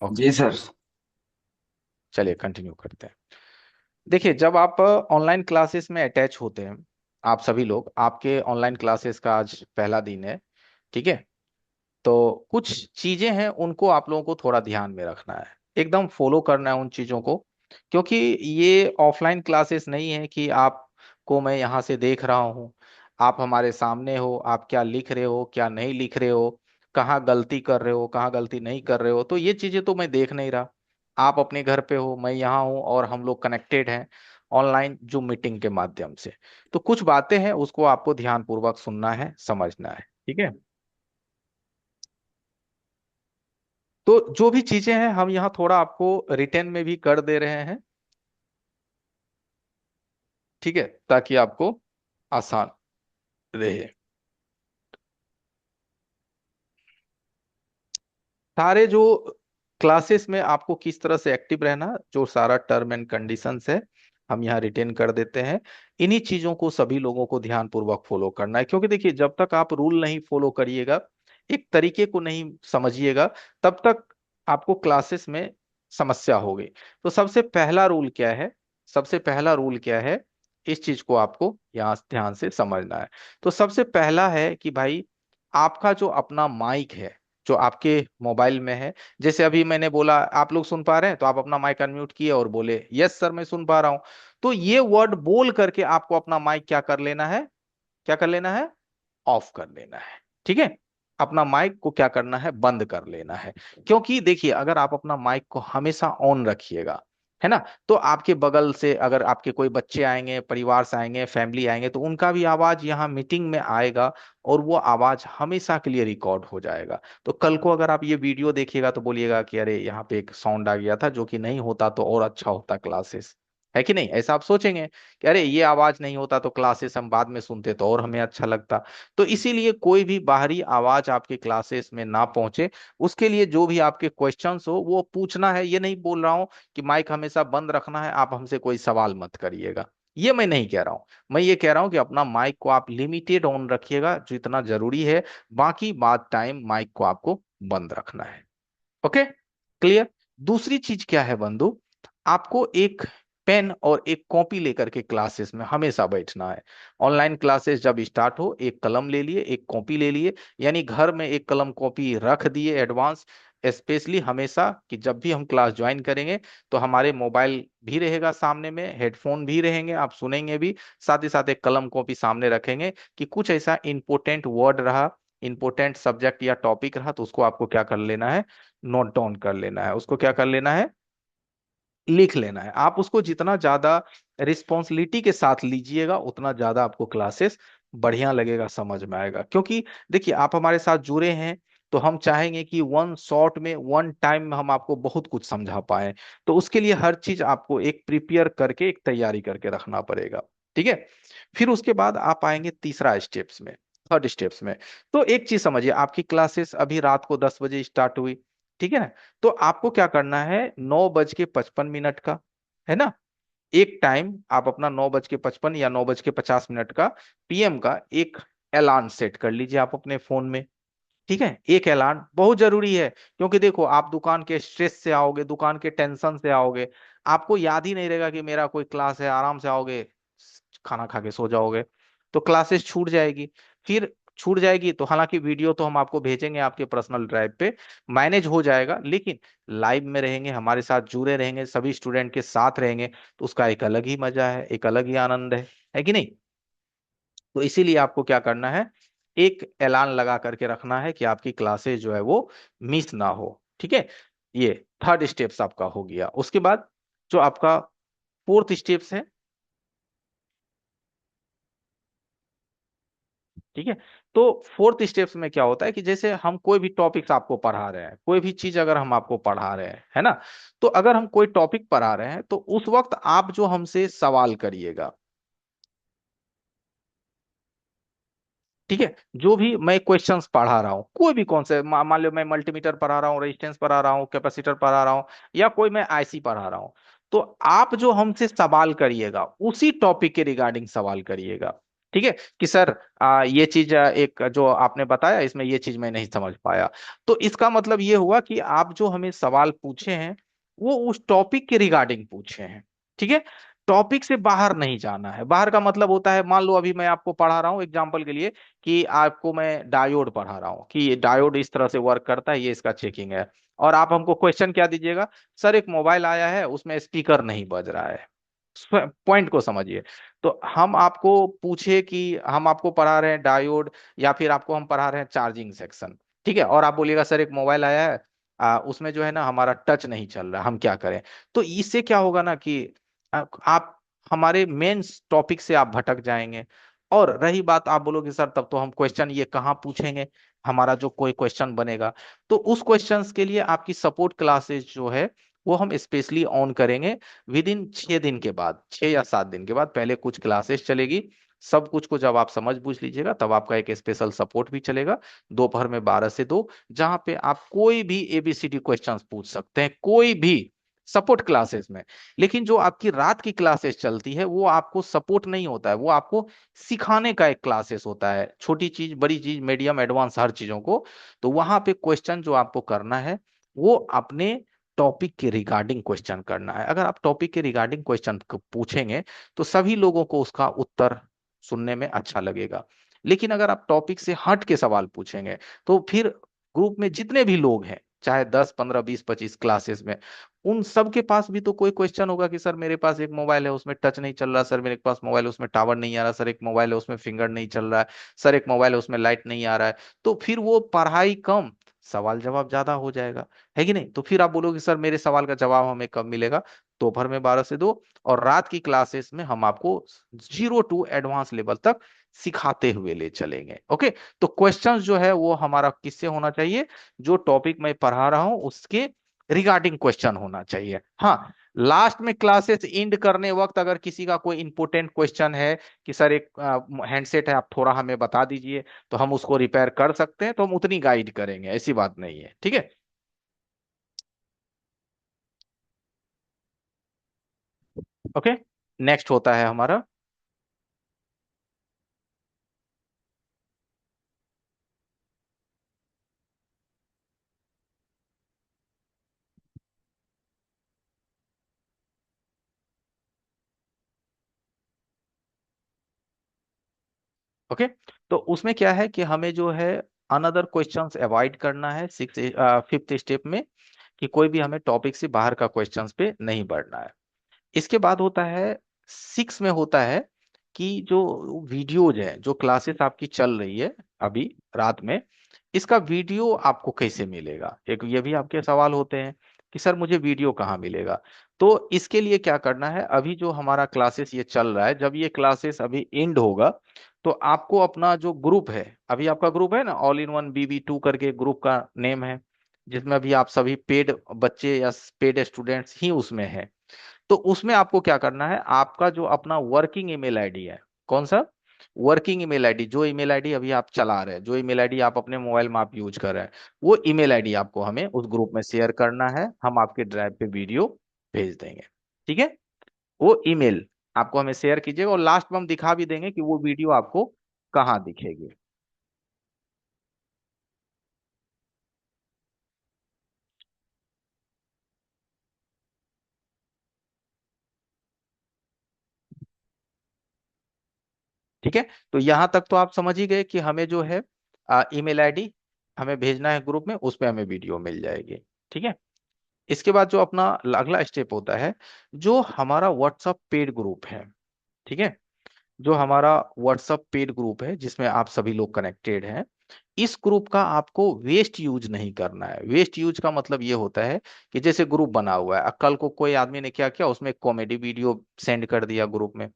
Okay, जी sir. चलिए continue करते हैं। देखिए, जब आप ऑनलाइन क्लासेस में अटैच होते हैं, आप सभी लोग, आपके ऑनलाइन क्लासेस का आज पहला दिन है, ठीक है। तो कुछ चीजें हैं, उनको आप लोगों को थोड़ा ध्यान में रखना है, एकदम फॉलो करना है उन चीजों को। क्योंकि ये ऑफलाइन क्लासेस नहीं है कि आपको मैं यहाँ से देख रहा हूँ, आप हमारे सामने हो, आप क्या लिख रहे हो क्या नहीं लिख रहे हो, कहाँ गलती कर रहे हो कहाँ गलती नहीं कर रहे हो, तो ये चीजें तो मैं देख नहीं रहा। आप अपने घर पे हो, मैं यहाँ हूँ, और हम लोग कनेक्टेड हैं ऑनलाइन जो मीटिंग के माध्यम से। तो कुछ बातें हैं, उसको आपको ध्यानपूर्वक सुनना है, समझना है, ठीक है। तो जो भी चीजें हैं हम यहाँ थोड़ा आपको रिटर्न में भी कर दे रहे हैं, ठीक है, ताकि आपको आसान रहे। सारे जो क्लासेस में आपको किस तरह से एक्टिव रहना, जो सारा टर्म एंड कंडीशंस है, हम यहाँ रिटेन कर देते हैं। इन्हीं चीजों को सभी लोगों को ध्यान पूर्वक फॉलो करना है, क्योंकि देखिए, जब तक आप रूल नहीं फॉलो करिएगा, एक तरीके को नहीं समझिएगा, तब तक आपको क्लासेस में समस्या होगी। तो सबसे पहला रूल क्या है, सबसे पहला रूल क्या है, इस चीज को आपको यहाँ ध्यान से समझना है। तो सबसे पहला है कि भाई, आपका जो अपना माइक है, जो आपके मोबाइल में है, जैसे अभी मैंने बोला आप लोग सुन पा रहे हैं, तो आप अपना माइक अनम्यूट किए और बोले यस सर मैं सुन पा रहा हूं। तो ये वर्ड बोल करके आपको अपना माइक क्या कर लेना है, क्या कर लेना है, ऑफ कर लेना है, ठीक है। अपना माइक को क्या करना है, बंद कर लेना है। क्योंकि देखिए, अगर आप अपना माइक को हमेशा ऑन रखिएगा, है ना, तो आपके बगल से अगर आपके कोई बच्चे आएंगे, परिवार से आएंगे, फैमिली आएंगे, तो उनका भी आवाज यहाँ मीटिंग में आएगा, और वो आवाज हमेशा के लिए रिकॉर्ड हो जाएगा। तो कल को अगर आप ये वीडियो देखिएगा तो बोलिएगा कि अरे यहाँ पे एक साउंड आ गया था, जो कि नहीं होता तो और अच्छा होता क्लासेस, है कि नहीं, ऐसा आप सोचेंगे कि अरे ये आवाज नहीं होता तो क्लासेस हम बाद में सुनते तो और हमें अच्छा लगता। तो इसीलिए कोई भी बाहरी आवाज आपके क्लासेस में ना पहुंचे, उसके लिए जो भी आपके क्वेश्चंस हो वो पूछना है। ये नहीं बोल रहा हूं कि माइक हमेशा बंद रखना है, आप हमसे कोई सवाल मत करिएगा, ये मैं नहीं कह रहा हूं। मैं ये कह रहा हूं कि अपना माइक को आप लिमिटेड ऑन रखिएगा, जितना जरूरी है, बाकी बात टाइम माइक को आपको बंद रखना है। Okay, clear. दूसरी चीज क्या है बंधु, आपको एक पेन और एक कॉपी लेकर के क्लासेस में हमेशा बैठना है। ऑनलाइन क्लासेस जब स्टार्ट हो, एक कलम ले लिए, एक कॉपी ले लिए, यानी घर में एक कलम कॉपी रख दिए एडवांस, स्पेशली हमेशा कि जब भी हम क्लास ज्वाइन करेंगे तो हमारे मोबाइल भी रहेगा सामने में, हेडफोन भी रहेंगे, आप सुनेंगे भी, साथ ही साथ एक कलम कॉपी सामने रखेंगे कि कुछ ऐसा इंपोर्टेंट वर्ड रहा, इंपोर्टेंट सब्जेक्ट या टॉपिक रहा, तो उसको आपको क्या कर लेना है, नोट डाउन कर लेना है, उसको क्या कर लेना है, लिख लेना है। आप उसको जितना ज्यादा रिस्पॉन्सिबिलिटी के साथ लीजिएगा, उतना ज्यादा आपको क्लासेस बढ़िया लगेगा, समझ में आएगा। क्योंकि देखिए, आप हमारे साथ जुड़े हैं, तो हम चाहेंगे कि वन शॉट में, वन टाइम में हम आपको बहुत कुछ समझा पाए। तो उसके लिए हर चीज आपको एक प्रिपेयर करके, एक तैयारी करके रखना पड़ेगा, ठीक है। फिर उसके बाद आप आएंगे तीसरा स्टेप्स में, थर्ड स्टेप्स में। तो एक चीज समझिए, आपकी क्लासेस अभी रात को 10 बजे स्टार्ट हुई, ठीक है ना। तो आपको क्या करना है, 9:55 का, है ना, एक टाइम आप अपना 9:55 या 9:50 का पीएम का एक अलार्म सेट कर लीजिए आप अपने फोन में, ठीक है। एक अलार्म बहुत जरूरी है, क्योंकि देखो, आप दुकान के स्ट्रेस से आओगे, दुकान के टेंशन से आओगे, आपको याद ही नहीं रहेगा कि मेरा कोई क्लास है, आराम से आओगे, खाना खा के सो जाओगे, तो क्लासेस छूट जाएगी। फिर छूट जाएगी तो हालांकि वीडियो तो हम आपको भेजेंगे आपके पर्सनल ड्राइव पे, मैनेज हो जाएगा, लेकिन लाइव में रहेंगे, हमारे साथ जुड़े रहेंगे, सभी स्टूडेंट के साथ रहेंगे, तो उसका एक अलग ही मजा है, एक अलग ही आनंद है कि नहीं। तो इसीलिए आपको क्या करना है, एक ऐलान लगा करके रखना है कि आपकी क्लासेस जो है वो मिस ना हो, ठीक है। ये थर्ड स्टेप्स आपका हो गया। उसके बाद जो आपका फोर्थ स्टेप्स है, ठीक है। तो फोर्थ स्टेप्स में क्या होता है कि जैसे हम कोई भी टॉपिक्स आपको पढ़ा रहे हैं, कोई भी चीज अगर हम आपको पढ़ा रहे हैं, है ना, तो अगर हम कोई टॉपिक पढ़ा रहे हैं तो उस वक्त आप जो हमसे सवाल करिएगा, ठीक है। जो भी मैं क्वेश्चंस पढ़ा रहा हूँ, कोई भी कौन से, मान लो मैं मल्टीमीटर पढ़ा रहा हूँ, रेजिस्टेंस पढ़ा रहा हूँ, कैपेसिटर पढ़ा रहा हूँ, या कोई मैं आईसी पढ़ा रहा हूँ, तो आप जो हमसे सवाल करिएगा उसी टॉपिक के रिगार्डिंग सवाल करिएगा, ठीक है कि सर ये चीज एक जो आपने बताया इसमें ये चीज मैं नहीं समझ पाया। तो इसका मतलब ये हुआ कि आप जो हमें सवाल पूछे हैं वो उस टॉपिक के रिगार्डिंग पूछे हैं। ठीक है, टॉपिक से बाहर नहीं जाना है। बाहर का मतलब होता है, मान लो अभी मैं आपको पढ़ा रहा हूँ एग्जाम्पल के लिए कि आपको मैं डायोड पढ़ा रहा हूँ कि ये डायोड इस तरह से वर्क करता है, ये इसका चेकिंग है। और आप हमको क्वेश्चन क्या दीजिएगा, सर एक मोबाइल आया है उसमें स्पीकर नहीं बज रहा है। पॉइंट को समझिए। तो हम आपको पूछे कि हम आपको पढ़ा रहे हैं डायोड, या फिर आपको हम पढ़ा रहे हैं चार्जिंग सेक्शन, ठीक है, और आप बोलिएगा सर एक मोबाइल आया है उसमें जो है ना हमारा टच नहीं चल रहा, हम क्या करें। तो इससे क्या होगा ना कि आप हमारे मेन टॉपिक से आप भटक जाएंगे। और रही बात, आप बोलोगे सर तब तो हम क्वेश्चन ये कहाँ पूछेंगे, हमारा जो कोई क्वेश्चन बनेगा। तो उस क्वेश्चंस के लिए आपकी सपोर्ट क्लासेस जो है वो हम स्पेशली ऑन करेंगे। विद इन 6 दिन के बाद, 6 या 7 दिन के बाद पहले कुछ क्लासेस चलेगी। सब कुछ को जब आप समझ बूझ लीजिएगा तब आपका एक स्पेशल सपोर्ट भी चलेगा दोपहर में 12 से 2, जहां पे आप कोई भी एबीसीडी क्वेश्चंस पूछ सकते हैं, कोई भी सपोर्ट क्लासेस में। लेकिन जो आपकी रात की क्लासेस चलती है वो आपको सपोर्ट नहीं होता है, वो आपको सिखाने का एक क्लासेस होता है, छोटी चीज बड़ी चीज मीडियम एडवांस हर चीजों को। तो वहां पे क्वेश्चन जो आपको करना है वो अपने टॉपिक के रिगार्डिंग क्वेश्चन करना है। अगर आप टॉपिक के रिगार्डिंग क्वेश्चन पूछेंगे तो सभी लोगों को उसका उत्तर सुनने में अच्छा लगेगा। लेकिन अगर आप टॉपिक से हट के सवाल पूछेंगे तो फिर ग्रुप में जितने भी लोग हैं, चाहे 10 15 20 25 क्लासेस में, उन सब के पास भी तो कोई क्वेश्चन होगा कि सर मेरे पास एक मोबाइल है उसमें टच नहीं चल रहा, सर मेरे पास मोबाइल है उसमें टावर नहीं आ रहा, सर एक मोबाइल है उसमें फिंगर नहीं चल रहा है, सर एक मोबाइल है उसमें लाइट नहीं आ रहा है। तो फिर वो पढ़ाई कम, सवाल जवाब ज्यादा हो जाएगा, है कि नहीं। तो फिर आप बोलोगे सर मेरे सवाल का जवाब हमें कब मिलेगा, दोपहर में 12 से 2, और रात की क्लासेस में हम आपको 0 टू एडवांस लेवल तक सिखाते हुए ले चलेंगे। ओके, तो क्वेश्चंस जो है वो हमारा किससे होना चाहिए, जो टॉपिक मैं पढ़ा रहा हूं उसके रिगार्डिंग क्वेश्चन होना चाहिए। हाँ, लास्ट में क्लासेस एंड करने वक्त अगर किसी का कोई इंपोर्टेंट क्वेश्चन है कि सर एक हैंडसेट है आप थोड़ा हमें बता दीजिए, तो हम उसको रिपेयर कर सकते हैं, तो हम उतनी गाइड करेंगे, ऐसी बात नहीं है। ठीक है, ओके, नेक्स्ट होता है हमारा। ओके, तो उसमें क्या है कि हमें जो है अनदर क्वेश्चंस अवॉइड करना है 5th स्टेप में, कि कोई भी हमें टॉपिक से बाहर का क्वेश्चंस पे नहीं बढ़ना है। इसके बाद होता है 6 में होता है कि जो वीडियोज है, जो क्लासेस आपकी चल रही है अभी रात में, इसका वीडियो आपको कैसे मिलेगा, एक ये भी आपके सवाल होते हैं कि सर मुझे वीडियो कहाँ मिलेगा। तो इसके लिए क्या करना है, अभी जो हमारा क्लासेस ये चल रहा है, जब ये क्लासेस अभी एंड होगा तो आपको अपना जो ग्रुप है, अभी आपका ग्रुप है ना ऑल इन वन BB2 करके ग्रुप का नेम है, जिसमें अभी आप सभी पेड बच्चे या पेड स्टूडेंट्स ही उसमें हैं। तो उसमें आपको क्या करना है, आपका जो अपना वर्किंग ईमेल आईडी है, कौन सा वर्किंग ईमेल आईडी, जो ईमेल आईडी अभी आप चला रहे हैं, जो ईमेल आईडी आप अपने मोबाइल में आप यूज कर रहे हैं, वो ईमेल आईडी आपको हमें उस ग्रुप में शेयर करना है, हम आपके ड्राइव पे वीडियो भेज देंगे। ठीक है, वो ईमेल आपको हमें शेयर कीजिएगा, और लास्ट में हम दिखा भी देंगे कि वो वीडियो आपको कहाँ दिखेगी। ठीक है, तो यहां तक तो आप समझ ही गए कि हमें जो है ईमेल आईडी हमें भेजना है ग्रुप में, उस पे हमें वीडियो मिल जाएगी। ठीक है, इसके बाद जो अपना अगला स्टेप होता है, जो हमारा व्हाट्सअप पेड ग्रुप है, ठीक है, जो हमारा व्हाट्सअप पेड ग्रुप है जिसमें आप सभी लोग कनेक्टेड हैं, इस ग्रुप का आपको वेस्ट यूज नहीं करना है। वेस्ट यूज का मतलब ये होता है कि जैसे ग्रुप बना हुआ है, कल को कोई आदमी ने क्या किया, उसमें कॉमेडी वीडियो सेंड कर दिया ग्रुप में,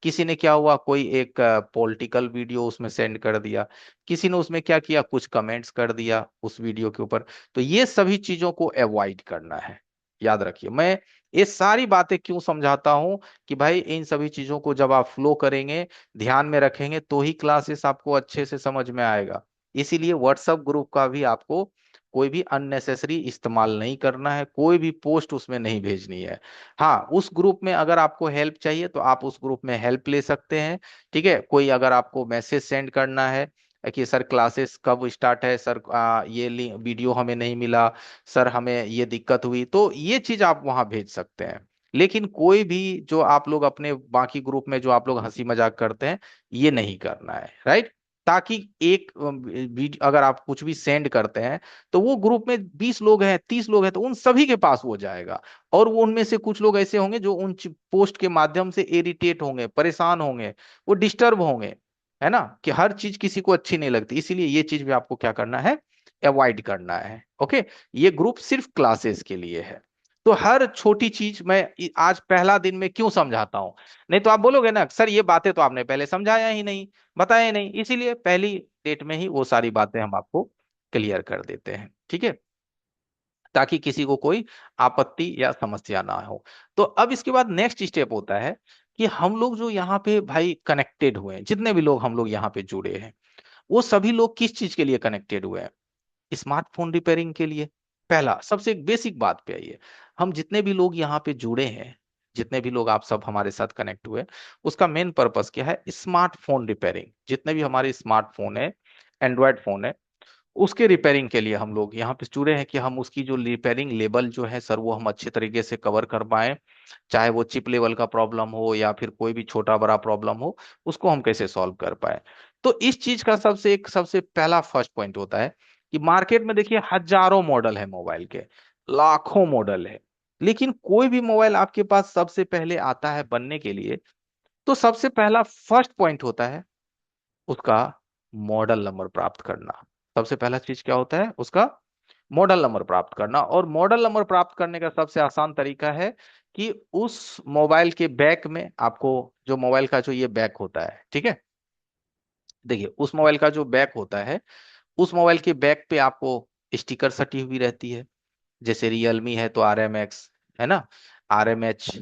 किसी ने क्या हुआ कोई एक पॉलिटिकल वीडियो उसमें सेंड कर दिया, किसी ने उसमें क्या किया कुछ कमेंट्स कर दिया उस वीडियो के ऊपर। तो ये सभी चीजों को अवॉइड करना है। याद रखिए, मैं ये सारी बातें क्यों समझाता हूं, कि भाई इन सभी चीजों को जब आप फ्लो करेंगे, ध्यान में रखेंगे, तो ही क्लासेस आपको अच्छे से समझ में आएगा। इसीलिए व्हाट्सएप ग्रुप का भी आपको कोई भी अननेसेसरी इस्तेमाल नहीं करना है, कोई भी पोस्ट उसमें नहीं भेजनी है। हाँ, उस ग्रुप में अगर आपको हेल्प चाहिए तो आप उस ग्रुप में हेल्प ले सकते हैं। ठीक है, कोई अगर आपको मैसेज सेंड करना है कि सर क्लासेस कब स्टार्ट है, सर ये वीडियो हमें नहीं मिला, सर हमें ये दिक्कत हुई, तो ये चीज आप वहां भेज सकते हैं। लेकिन कोई भी जो आप लोग अपने बाकी ग्रुप में जो आप लोग हंसी मजाक करते हैं, ये नहीं करना है, राइट। ताकि एक अगर आप कुछ भी सेंड करते हैं तो वो ग्रुप में 20 लोग हैं, 30 लोग हैं, तो उन सभी के पास वो जाएगा। और वो उनमें से कुछ लोग ऐसे होंगे जो उन पोस्ट के माध्यम से इरिटेट होंगे, परेशान होंगे, वो डिस्टर्ब होंगे, है ना, कि हर चीज किसी को अच्छी नहीं लगती। इसीलिए ये चीज भी आपको क्या करना है, अवॉइड करना है। ओके, ये ग्रुप सिर्फ क्लासेस के लिए है। तो हर छोटी चीज मैं आज पहला दिन में क्यों समझाता हूं, नहीं तो आप बोलोगे ना सर ये बातें तो आपने पहले समझाया ही नहीं, बताया ही नहीं, इसीलिए पहली डेट में ही वो सारी बातें हम आपको क्लियर कर देते हैं। ठीक है, ताकि किसी को कोई आपत्ति या समस्या ना हो। तो अब इसके बाद नेक्स्ट स्टेप होता है कि हम लोग जो यहाँ पे भाई कनेक्टेड हुए हैं, जितने भी लोग हम लोग यहाँ पे जुड़े हैं, वो सभी लोग किस चीज के लिए कनेक्टेड हुए हैं, स्मार्टफोन रिपेयरिंग के लिए। पहला सबसे एक बेसिक बात पे आइए, हम जितने भी लोग यहाँ पे जुड़े हैं, जितने भी लोग आप सब हमारे साथ कनेक्ट हुए, उसका मेन पर्पस क्या है, स्मार्टफोन रिपेयरिंग। जितने भी हमारे स्मार्टफोन है, एंड्रॉयड फोन है, उसके रिपेयरिंग के लिए हम लोग यहाँ पे जुड़े हैं कि हम उसकी जो रिपेयरिंग लेवल जो है सर, वो हम अच्छे तरीके से कवर कर पाए। चाहे वो चिप लेवल का प्रॉब्लम हो या फिर कोई भी छोटा बड़ा प्रॉब्लम हो, उसको हम कैसे सॉल्व कर पाए। तो इस चीज का सबसे पहला फर्स्ट पॉइंट होता है कि मार्केट में देखिए हजारों मॉडल है मोबाइल के, लाखों मॉडल है, लेकिन कोई भी मोबाइल आपके पास सबसे पहले आता है बनने के लिए, तो सबसे पहला फर्स्ट पॉइंट होता है उसका मॉडल नंबर प्राप्त करना। सबसे पहला चीज क्या होता है, उसका मॉडल नंबर प्राप्त करना। और मॉडल नंबर प्राप्त करने का सबसे आसान तरीका है कि उस मोबाइल के बैक में आपको, जो मोबाइल का जो ये बैक होता है, ठीक है, देखिए उस मोबाइल का जो बैक होता है, उस मोबाइल के बैक पे आपको स्टिकर सटी हुई रहती है। जैसे रियलमी है तो RMX, है ना, RMH,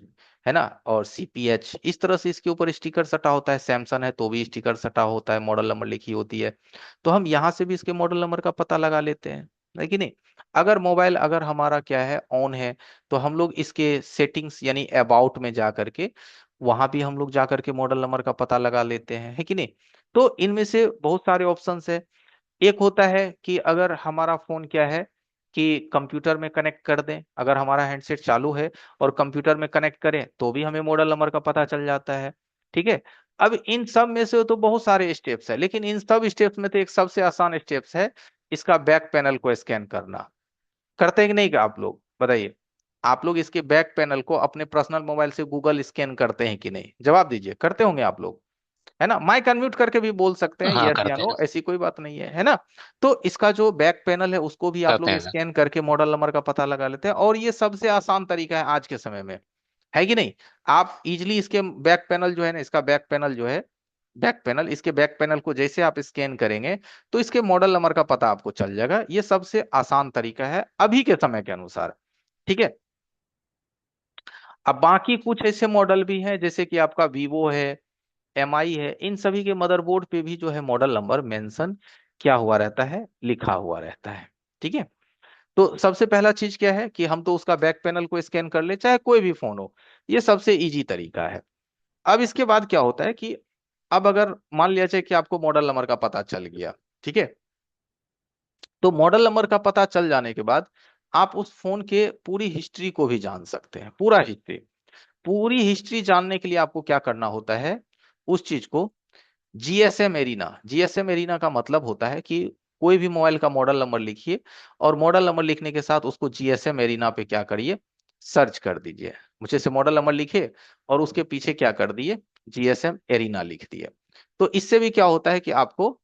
है ना, और CPH, इस तरह से इसके ऊपर स्टिकर सटा होता है। सैमसंग है तो भी स्टिकर सटा होता है, मॉडल नंबर लिखी होती है। तो हम यहाँ से भी इसके मॉडल नंबर का पता लगा लेते हैं, है कि नहीं। अगर मोबाइल अगर हमारा क्या है, ऑन है, तो हम लोग इसके सेटिंग्स यानी अबाउट में जा करके, वहां भी हम लोग जा करके मॉडल नंबर का पता लगा लेते हैं, है कि नहीं। तो इनमें से बहुत सारे ऑप्शंस है। एक होता है कि अगर हमारा फोन क्या है कि कंप्यूटर में कनेक्ट कर दें, अगर हमारा हैंडसेट चालू है और कंप्यूटर में कनेक्ट करें तो भी हमें मॉडल नंबर का पता चल जाता है। ठीक है, अब इन सब में से तो बहुत सारे स्टेप्स है, लेकिन इन सब स्टेप्स में तो एक सबसे आसान स्टेप्स है, इसका बैक पैनल को स्कैन करना। करते हैं कि नहीं, का आप लोग बताइए, आप लोग इसके बैक पैनल को अपने पर्सनल मोबाइल से गूगल स्कैन करते हैं कि नहीं, जवाब दीजिए, करते होंगे आप लोग, है ना। माइक अनम्यूट करके भी बोल सकते हैं हाँ यस या करते नो, हैं। ऐसी कोई बात नहीं है, है ना। तो इसका जो बैक पैनल है उसको भी आप करते लोग हैं सर। स्कैन करके मॉडल नंबर का पता लगा लेते हैं, और ये सबसे आसान तरीका है आज के समय में, है कि नहीं। आप इजिली इसके बैक पैनल जो है ना, इसका बैक पैनल जो है, बैक पैनल, इसके बैक पैनल को जैसे आप स्कैन करेंगे तो इसके मॉडल नंबर का पता आपको चल जाएगा। ये सबसे आसान तरीका है अभी के समय के अनुसार। ठीक है, अब बाकी कुछ ऐसे मॉडल भी हैं जैसे कि आपका वीवो है, MI है, इन सभी के मदरबोर्ड पे भी जो है मॉडल नंबर मेंशन क्या हुआ रहता है, लिखा हुआ रहता है। ठीक है, तो सबसे पहला चीज क्या है कि हम तो उसका बैक पैनल को स्कैन कर ले, चाहे कोई भी फोन हो, ये सबसे इजी तरीका है। अब इसके बाद क्या होता है कि अब अगर मान लिया जाए कि आपको मॉडल नंबर का पता चल गया, ठीक है, तो मॉडल नंबर का पता चल जाने के बाद आप उस फोन के पूरी हिस्ट्री को भी जान सकते हैं, पूरा हिस्ट्री। पूरी हिस्ट्री जानने के लिए आपको क्या करना होता है, उस चीज को GSM एरिना का मतलब होता है कि कोई भी मोबाइल का मॉडल नंबर लिखिए, और मॉडल नंबर लिखने के साथ उसको GSM एरिना पे क्या करिए, सर्च कर दीजिए। मुझे से मॉडल नंबर लिखे और उसके पीछे क्या कर दिए, GSM एरिना लिख दिए। तो इससे भी क्या होता है कि आपको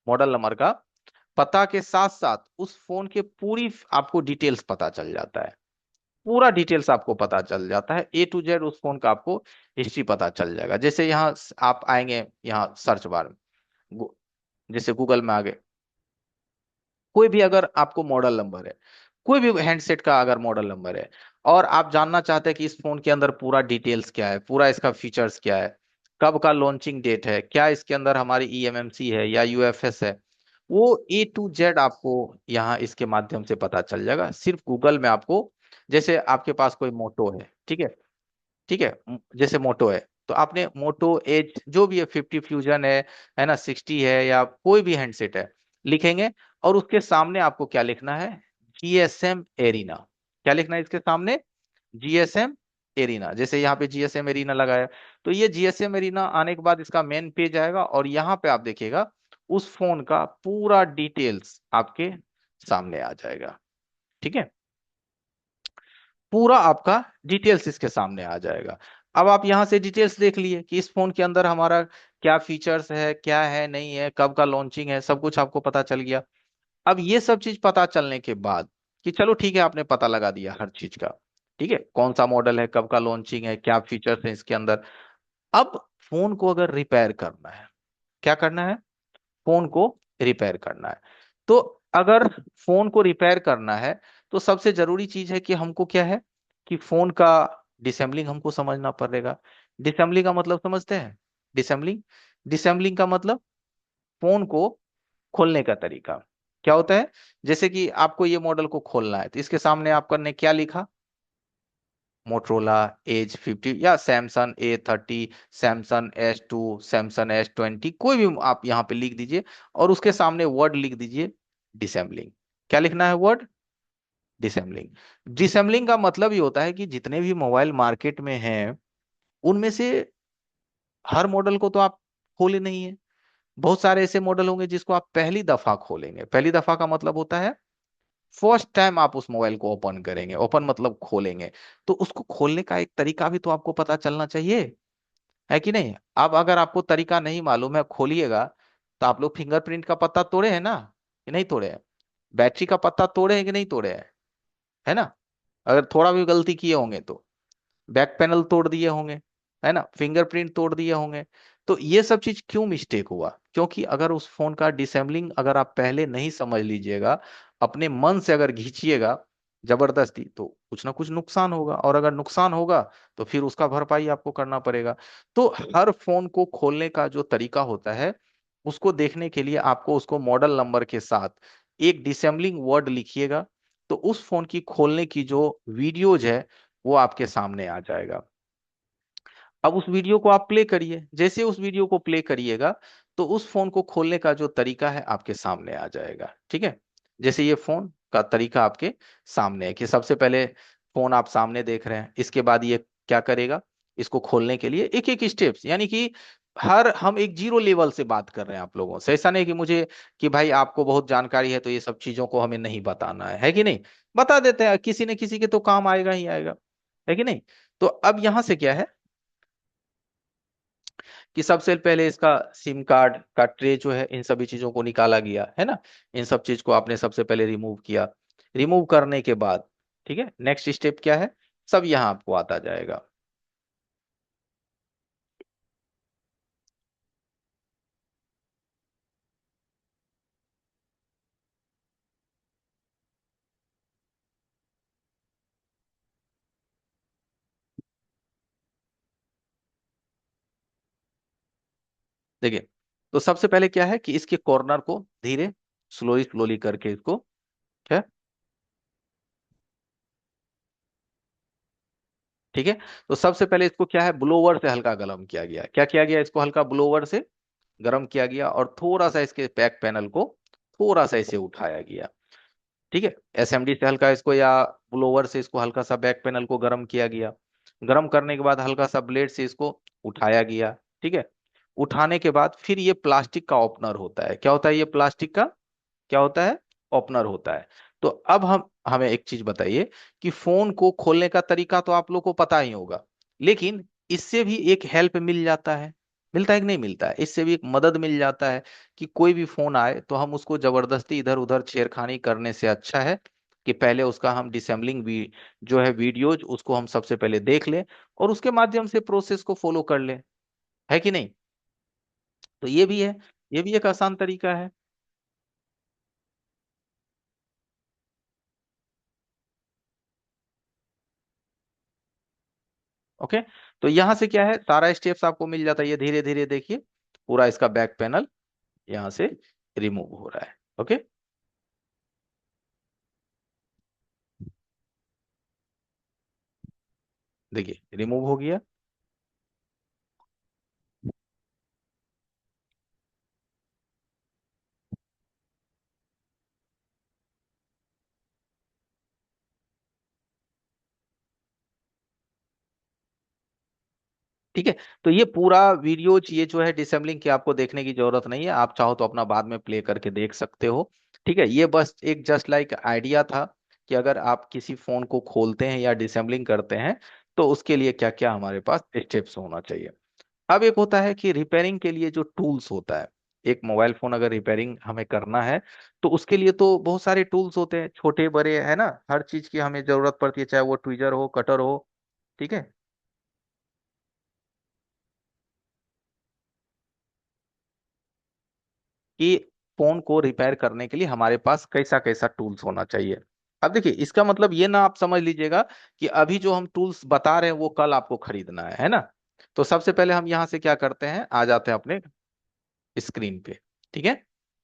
मॉडल नंबर का पता के साथ साथ उस फोन के पूरी आपको डिटेल्स पता चल जाता है। पूरा डिटेल्स आपको पता चल जाता है, A to Z उस फोन का आपको हिस्ट्री पता चल जाएगा। जैसे यहाँ आप आएंगे, यहाँ सर्च बार में, गू- जैसे गूगल में आ गए, कोई भी अगर आपको मॉडल नंबर है, कोई भी हैंडसेट का अगर मॉडल नंबर है, और आप जानना चाहते हैं कि इस फोन के अंदर पूरा डिटेल्स क्या है, पूरा इसका फीचर्स क्या है, कब का लॉन्चिंग डेट है, क्या इसके अंदर हमारी EMMC है या UFS है, वो A to Z आपको यहाँ इसके माध्यम से पता चल जाएगा। सिर्फ गूगल में आपको, जैसे आपके पास कोई मोटो है, ठीक है, ठीक है, जैसे मोटो है, तो आपने मोटो एज जो भी है, 50 फ्यूजन है ना, 60 है, या कोई भी हैंडसेट है, लिखेंगे। और उसके सामने आपको क्या लिखना है? GSM arena. क्या लिखना है इसके सामने? GSM arena. जैसे यहाँ पे GSM एरिना लगाया, तो ये GSM एरिना आने के बाद इसका मेन पेज आएगा, और यहाँ पे आप देखिएगा उस फोन का पूरा डिटेल्स आपके सामने आ जाएगा। ठीक है, पूरा आपका डिटेल्स इसके सामने आ जाएगा। अब आप यहां से डिटेल्स देख लिए कि इस फोन के अंदर हमारा क्या फीचर्स है, क्या है, नहीं है, कब का लॉन्चिंग है, सब कुछ आपको पता चल गया। अब ये सब चीज पता चलने के बाद कि चलो ठीक है, आपने पता लगा दिया हर चीज का, ठीक है, कौन सा मॉडल है, कब का लॉन्चिंग है, क्या फीचर्स है इसके अंदर। अब फोन को अगर रिपेयर करना है, क्या करना है? फोन को रिपेयर करना है। तो अगर फोन को रिपेयर करना है, तो सबसे जरूरी चीज है कि हमको क्या है, कि फोन का डिसेंबलिंग हमको समझना पड़ेगा। डिसेंबलिंग का मतलब समझते हैं? डिसेंबलिंग, डिसेंबलिंग का मतलब फोन को खोलने का तरीका क्या होता है। जैसे कि आपको ये मॉडल को खोलना है, तो इसके सामने आपका ने क्या लिखा? मोटरोला Edge 50, या Samsung A30, Samsung S2, Samsung S20, कोई भी आप यहाँ पे लिख दीजिए, और उसके सामने वर्ड लिख दीजिए डिसेंबलिंग। क्या लिखना है? वर्ड डिसेंबलिंग। डिसेंबलिंग का मतलब ये होता है कि जितने भी मोबाइल मार्केट में हैं, उनमें से हर मॉडल को तो आप खोले नहीं है। बहुत सारे ऐसे मॉडल होंगे जिसको आप पहली दफा खोलेंगे। पहली दफा का मतलब होता है फर्स्ट टाइम आप उस मोबाइल को ओपन करेंगे। ओपन मतलब खोलेंगे। तो उसको खोलने का एक तरीका भी तो आपको पता चलना चाहिए, है कि नहीं? अब अगर आपको तरीका नहीं मालूम है, खोलिएगा, तो आप लोग फिंगरप्रिंट का पत्ता तोड़े हैं ना, कि नहीं तोड़े हैं? बैटरी का पत्ता तोड़े हैं कि नहीं तोड़े हैं? है ना? अगर थोड़ा भी गलती किए होंगे तो बैक पैनल तोड़ दिए होंगे, है ना, फिंगरप्रिंट तोड़ दिए होंगे। तो ये सब चीज क्यों मिस्टेक हुआ? क्योंकि अगर उस फोन का डिसेंबलिंग अगर आप पहले नहीं समझ लीजिएगा, अपने मन से अगर घींचिएगा जबरदस्ती, तो कुछ ना कुछ नुकसान होगा, और अगर नुकसान होगा तो फिर उसका भरपाई आपको करना पड़ेगा। तो हर फोन को खोलने का जो तरीका होता है, उसको देखने के लिए आपको उसको मॉडल नंबर के साथ एक डिसेंबलिंग वर्ड लिखिएगा, तो उस फोन की खोलने की जो वीडियोज है, वो आपके सामने आ जाएगा। अब उस वीडियो को आप प्ले करिए। जैसे उस वीडियो को प्ले करिएगा, तो उस फोन को खोलने का जो तरीका है आपके सामने आ जाएगा। ठीक है, जैसे ये फोन का तरीका आपके सामने है, कि सबसे पहले फोन आप सामने देख रहे हैं, इसके बाद ये क्या करेगा, इसको खोलने के लिए एक एक स्टेप्स, यानी कि हर हम एक जीरो लेवल से बात कर रहे हैं आप लोगों से। ऐसा नहीं कि मुझे, कि भाई आपको बहुत जानकारी है तो ये सब चीजों को हमें नहीं बताना है कि नहीं? बता देते हैं, किसी न किसी के तो काम आएगा ही आएगा, है कि नहीं? तो अब यहां से क्या है, कि सबसे पहले इसका सिम कार्ड का ट्रे जो है, इन सभी चीजों को निकाला गया है ना। इन सब चीज को आपने सबसे पहले रिमूव किया। रिमूव करने के बाद, ठीक है, नेक्स्ट स्टेप क्या है, सब यहाँ आपको आता जाएगा। देखिए, तो सबसे पहले क्या है, कि इसके कॉर्नर को धीरे, स्लोली स्लोली करके इसको, क्या, ठीक है, तो सबसे पहले इसको क्या है, ब्लोवर से हल्का गर्म किया गया। क्या किया गया? इसको हल्का ब्लोवर से गर्म किया गया, और थोड़ा सा इसके बैक पैनल को थोड़ा सा इसे उठाया गया। ठीक है, SMD से हल्का इसको, या ब्लोवर से इसको हल्का सा बैक पैनल को गर्म किया गया। गर्म करने के बाद हल्का सा ब्लेड से इसको उठाया गया। ठीक है, उठाने के बाद फिर ये प्लास्टिक का ओपनर होता है। क्या होता है ये प्लास्टिक का? क्या होता है? ओपनर होता है। तो अब हम हमें एक चीज बताइए, कि फोन को खोलने का तरीका तो आप लोग को पता ही होगा, लेकिन इससे भी एक हेल्प मिल जाता है। मिलता है कि नहीं मिलता है? इससे भी एक मदद मिल जाता है, कि कोई भी फोन आए तो हम उसको जबरदस्ती इधर उधर छेड़खानी करने से अच्छा है कि पहले उसका हम डिसेंबलिंग भी जो है वीडियोज, उसको हम सबसे पहले देख लें, और उसके माध्यम से प्रोसेस को फॉलो कर लें, है कि नहीं? तो ये भी है, ये भी एक आसान तरीका है। ओके, तो यहां से क्या है, सारा स्टेप्स आपको मिल जाता है। ये धीरे धीरे देखिए, पूरा इसका बैक पैनल यहाँ से रिमूव हो रहा है। ओके, देखिए रिमूव हो गया। ठीक है, तो ये पूरा वीडियो ये जो है डिसेंबलिंग की आपको देखने की जरूरत नहीं है, आप चाहो तो अपना बाद में प्ले करके देख सकते हो। ठीक है, ये बस एक जस्ट लाइक आइडिया था कि अगर आप किसी फोन को खोलते हैं या डिसेंबलिंग करते हैं तो उसके लिए क्या क्या हमारे पास स्टेप्स होना चाहिए। अब एक होता है कि रिपेयरिंग के लिए जो टूल्स होता है, एक मोबाइल फोन अगर रिपेयरिंग हमें करना है तो उसके लिए तो बहुत सारे टूल्स होते हैं, छोटे बड़े, है ना, हर चीज की हमें जरूरत पड़ती है, चाहे वो ट्विजर हो, कटर हो। ठीक है, कि फोन को रिपेयर करने के लिए हमारे पास कैसा कैसा टूल्स होना चाहिए। अब देखिए, इसका मतलब ये ना आप समझ लीजिएगा कि अभी जो हम टूल्स बता रहे हैं वो कल आपको खरीदना है ना। तो सबसे पहले हम यहाँ से क्या करते हैं, आ जाते हैं अपने स्क्रीन पे। ठीक है,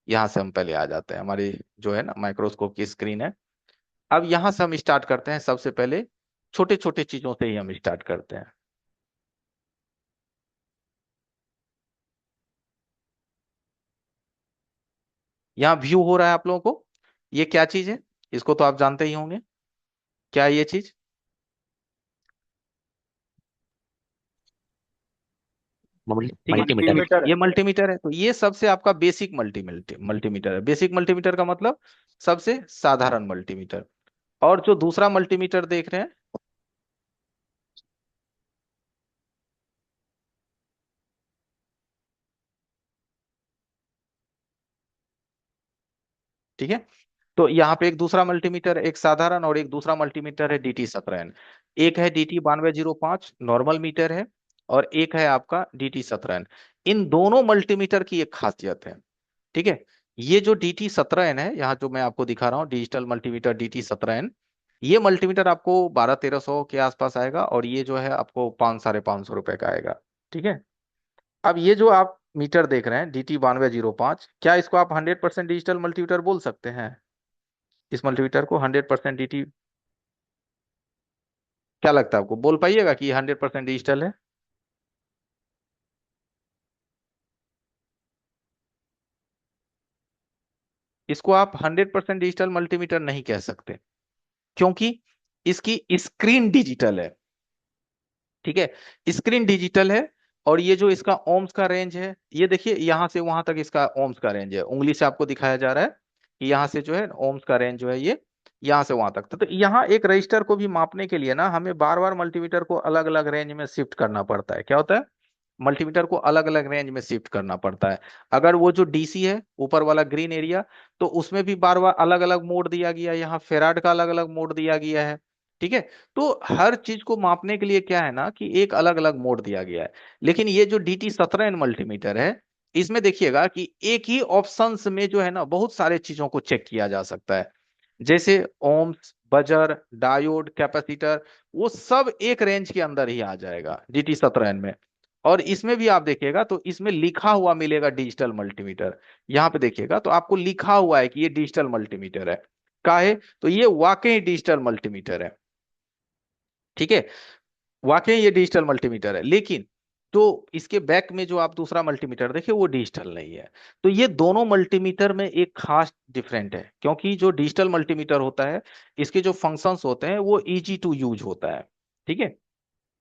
यहाँ से हम पहले आ जाते हैं, हमारी जो है ना माइक्रोस्कोप की स्क्रीन है। अब यहाँ से हम स्टार्ट करते हैं, सबसे पहले छोटे छोटे चीजों से ही हम स्टार्ट करते हैं। यहाँ व्यू हो रहा है आप लोगों को, ये क्या चीज है, इसको तो आप जानते ही होंगे, क्या है ये चीज। ठीक है, मल्टीमीटर। मल्टीमीटर ये है। मल्टीमीटर है, तो ये सबसे आपका बेसिक मल्टीमीटर है। बेसिक मल्टीमीटर का मतलब सबसे साधारण मल्टीमीटर। और जो दूसरा मल्टीमीटर देख रहे हैं, ठीक है, तो यहाँ पे एक दूसरा मल्टीमीटर है, एक साधारण और एक दूसरा मल्टीमीटर है DT17। एक है DT9205 नॉर्मल मीटर है, और एक है आपका DT17। इन दोनों मल्टीमीटर की एक खासियत है। ठीक है, ये जो DT17 है, यहाँ जो मैं आपको दिखा रहा हूँ डिजिटल मल्टीमीटर DT17, ये मल्टीमीटर आपको 1200-1300 के आसपास आएगा, और ये जो है आपको 500-550 रुपए का आएगा। ठीक है, अब ये जो आप मीटर देख रहे हैं DT9205, क्या इसको आप 100% डिजिटल मल्टीमीटर बोल सकते हैं? इस मल्टीमीटर को 100% DT, क्या लगता है आपको, बोल पाइएगा कि 100% डिजिटल है? इसको आप 100% डिजिटल मल्टीमीटर नहीं कह सकते, क्योंकि इसकी स्क्रीन डिजिटल है। ठीक है, स्क्रीन डिजिटल है, और ये जो इसका ओम्स का रेंज है, ये देखिए यहां से वहां तक इसका ओम्स का रेंज है, उंगली से आपको दिखाया जा रहा है कि यहाँ से जो है ओम्स का रेंज जो है ये यहाँ से वहां तक था। तो यहाँ एक रजिस्टर को भी मापने के लिए ना हमें बार बार मल्टीमीटर को अलग अलग रेंज में शिफ्ट करना पड़ता है। क्या होता है, मल्टीमीटर को अलग अलग रेंज में शिफ्ट करना पड़ता है। अगर वो जो डीसी है, ऊपर वाला ग्रीन एरिया, तो उसमें भी बार बार अलग अलग मोड दिया गया है, यहाँ फेराड का अलग अलग मोड दिया गया है। ठीक है, तो हर चीज को मापने के लिए क्या है ना कि एक अलग अलग मोड दिया गया है। लेकिन ये जो DT17 मल्टीमीटर है, इसमें देखिएगा कि एक ही ऑप्शंस में जो है ना बहुत सारे चीजों को चेक किया जा सकता है, जैसे ओम्स, बजर, डायोड, कैपेसिटर, वो सब एक रेंज के अंदर ही आ जाएगा DT17 में। और इसमें भी आप देखिएगा तो इसमें लिखा हुआ मिलेगा डिजिटल मल्टीमीटर। यहाँ पे देखिएगा तो आपको लिखा हुआ है कि ये डिजिटल मल्टीमीटर है। काहे, तो ये वाकई डिजिटल मल्टीमीटर है। ठीक है, वाकई ये डिजिटल मल्टीमीटर है, लेकिन तो इसके बैक में जो आप दूसरा मल्टीमीटर देखिए वो डिजिटल नहीं है। तो ये दोनों मल्टीमीटर में एक खास डिफरेंट है, क्योंकि जो डिजिटल मल्टीमीटर होता है, इसके जो फंक्शंस होते हैं वो इजी टू यूज होता है। ठीक है,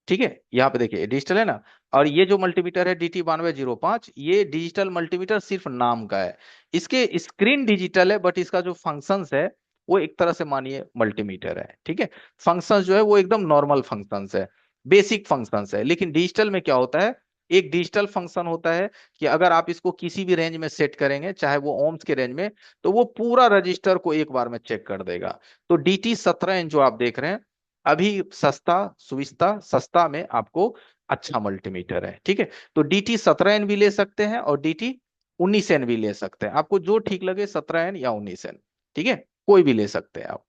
ठीक है, यहाँ पे देखिए डिजिटल है ना। और ये जो मल्टीमीटर है DT9205, ये डिजिटल मल्टीमीटर सिर्फ नाम का है। इसके स्क्रीन डिजिटल है, बट इसका जो फंक्शंस है वो एक तरह से मानिए मल्टीमीटर है। ठीक है, फंक्शंस जो है वो एकदम नॉर्मल फंक्शंस है, बेसिक फंक्शंस है। लेकिन डिजिटल में क्या होता है, एक डिजिटल फंक्शन होता है कि अगर आप इसको किसी भी रेंज में सेट करेंगे, चाहे वो ओम्स के रेंज में, तो वो पूरा रजिस्टर को एक बार में चेक कर देगा। तो DT17 जो आप देख रहे हैं, अभी सस्ता, सुविस्ता सस्ता में आपको अच्छा मल्टीमीटर है। ठीक है, तो DT17 भी ले सकते हैं और DT19 भी ले सकते हैं, आपको जो ठीक लगे, 17 या 19। ठीक है, कोई भी ले सकते हैं आप।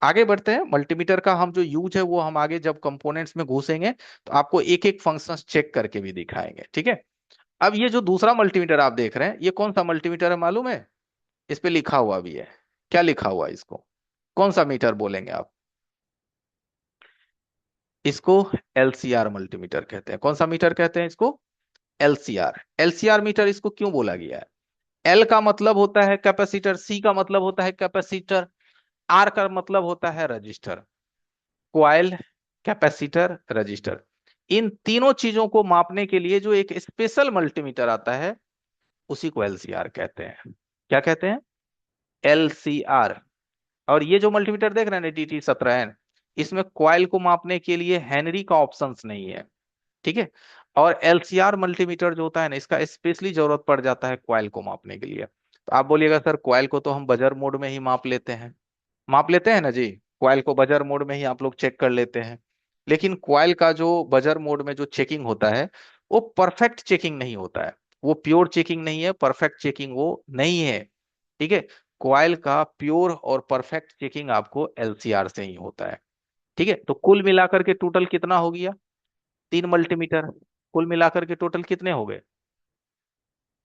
आगे बढ़ते हैं, मल्टीमीटर का हम जो यूज है वो हम आगे जब कंपोनेंट्स में घुसेंगे तो आपको एक एक फंक्शन चेक करके भी दिखाएंगे। ठीक है, अब ये जो दूसरा मल्टीमीटर आप देख रहे हैं, ये कौन सा मल्टीमीटर है मालूम है? इस पे लिखा हुआ भी है। क्या लिखा हुआ है इसको? कौन सा मीटर बोलेंगे आप? इसको एलसीआर मल्टीमीटर कहते हैं। कौन सा मीटर कहते हैं इसको? एलसीआर। एलसीआर मीटर इसको क्यों बोला गया है? एल का मतलब होता है कैपेसिटर, सी का मतलब होता है कैपेसिटर, आर का मतलब होता है रजिस्टर। क्वाइल, कैपेसिटर, रजिस्टर, इन तीनों चीजों को मापने के लिए जो एक स्पेशल मल्टीमीटर आता है, उसी को एलसीआर कहते हैं। क्या कहते हैं? एलसीआर। और ये जो मल्टीमीटर देख रहे हैं ना, DT17N, इसमें क्वाइल को मापने के लिए हेनरी का ऑप्शंस नहीं है। ठीक है। और एलसीआर मल्टीमीटर जो होता है ना, इसका स्पेशली जरूरत पड़ जाता है क्वाइल को मापने के लिए। तो आप बोलिएगा सर क्वाइल को तो हम बजर मोड में ही माप लेते हैं ना जी। क्वाइल को बजर मोड में ही आप लोग चेक कर लेते हैं। लेकिन क्वाइल का जो बजर मोड में जो चेकिंग होता है, वो परफेक्ट चेकिंग नहीं होता है। वो प्योर चेकिंग नहीं है, परफेक्ट चेकिंग वो नहीं है। ठीक है। क्वाइल का प्योर और परफेक्ट चेकिंग आपको एलसीआर से ही होता है। ठीक है। तो कुल मिलाकर के टोटल कितना हो गया? 3 मल्टीमीटर। कुल मिलाकर के टोटल कितने हो गए?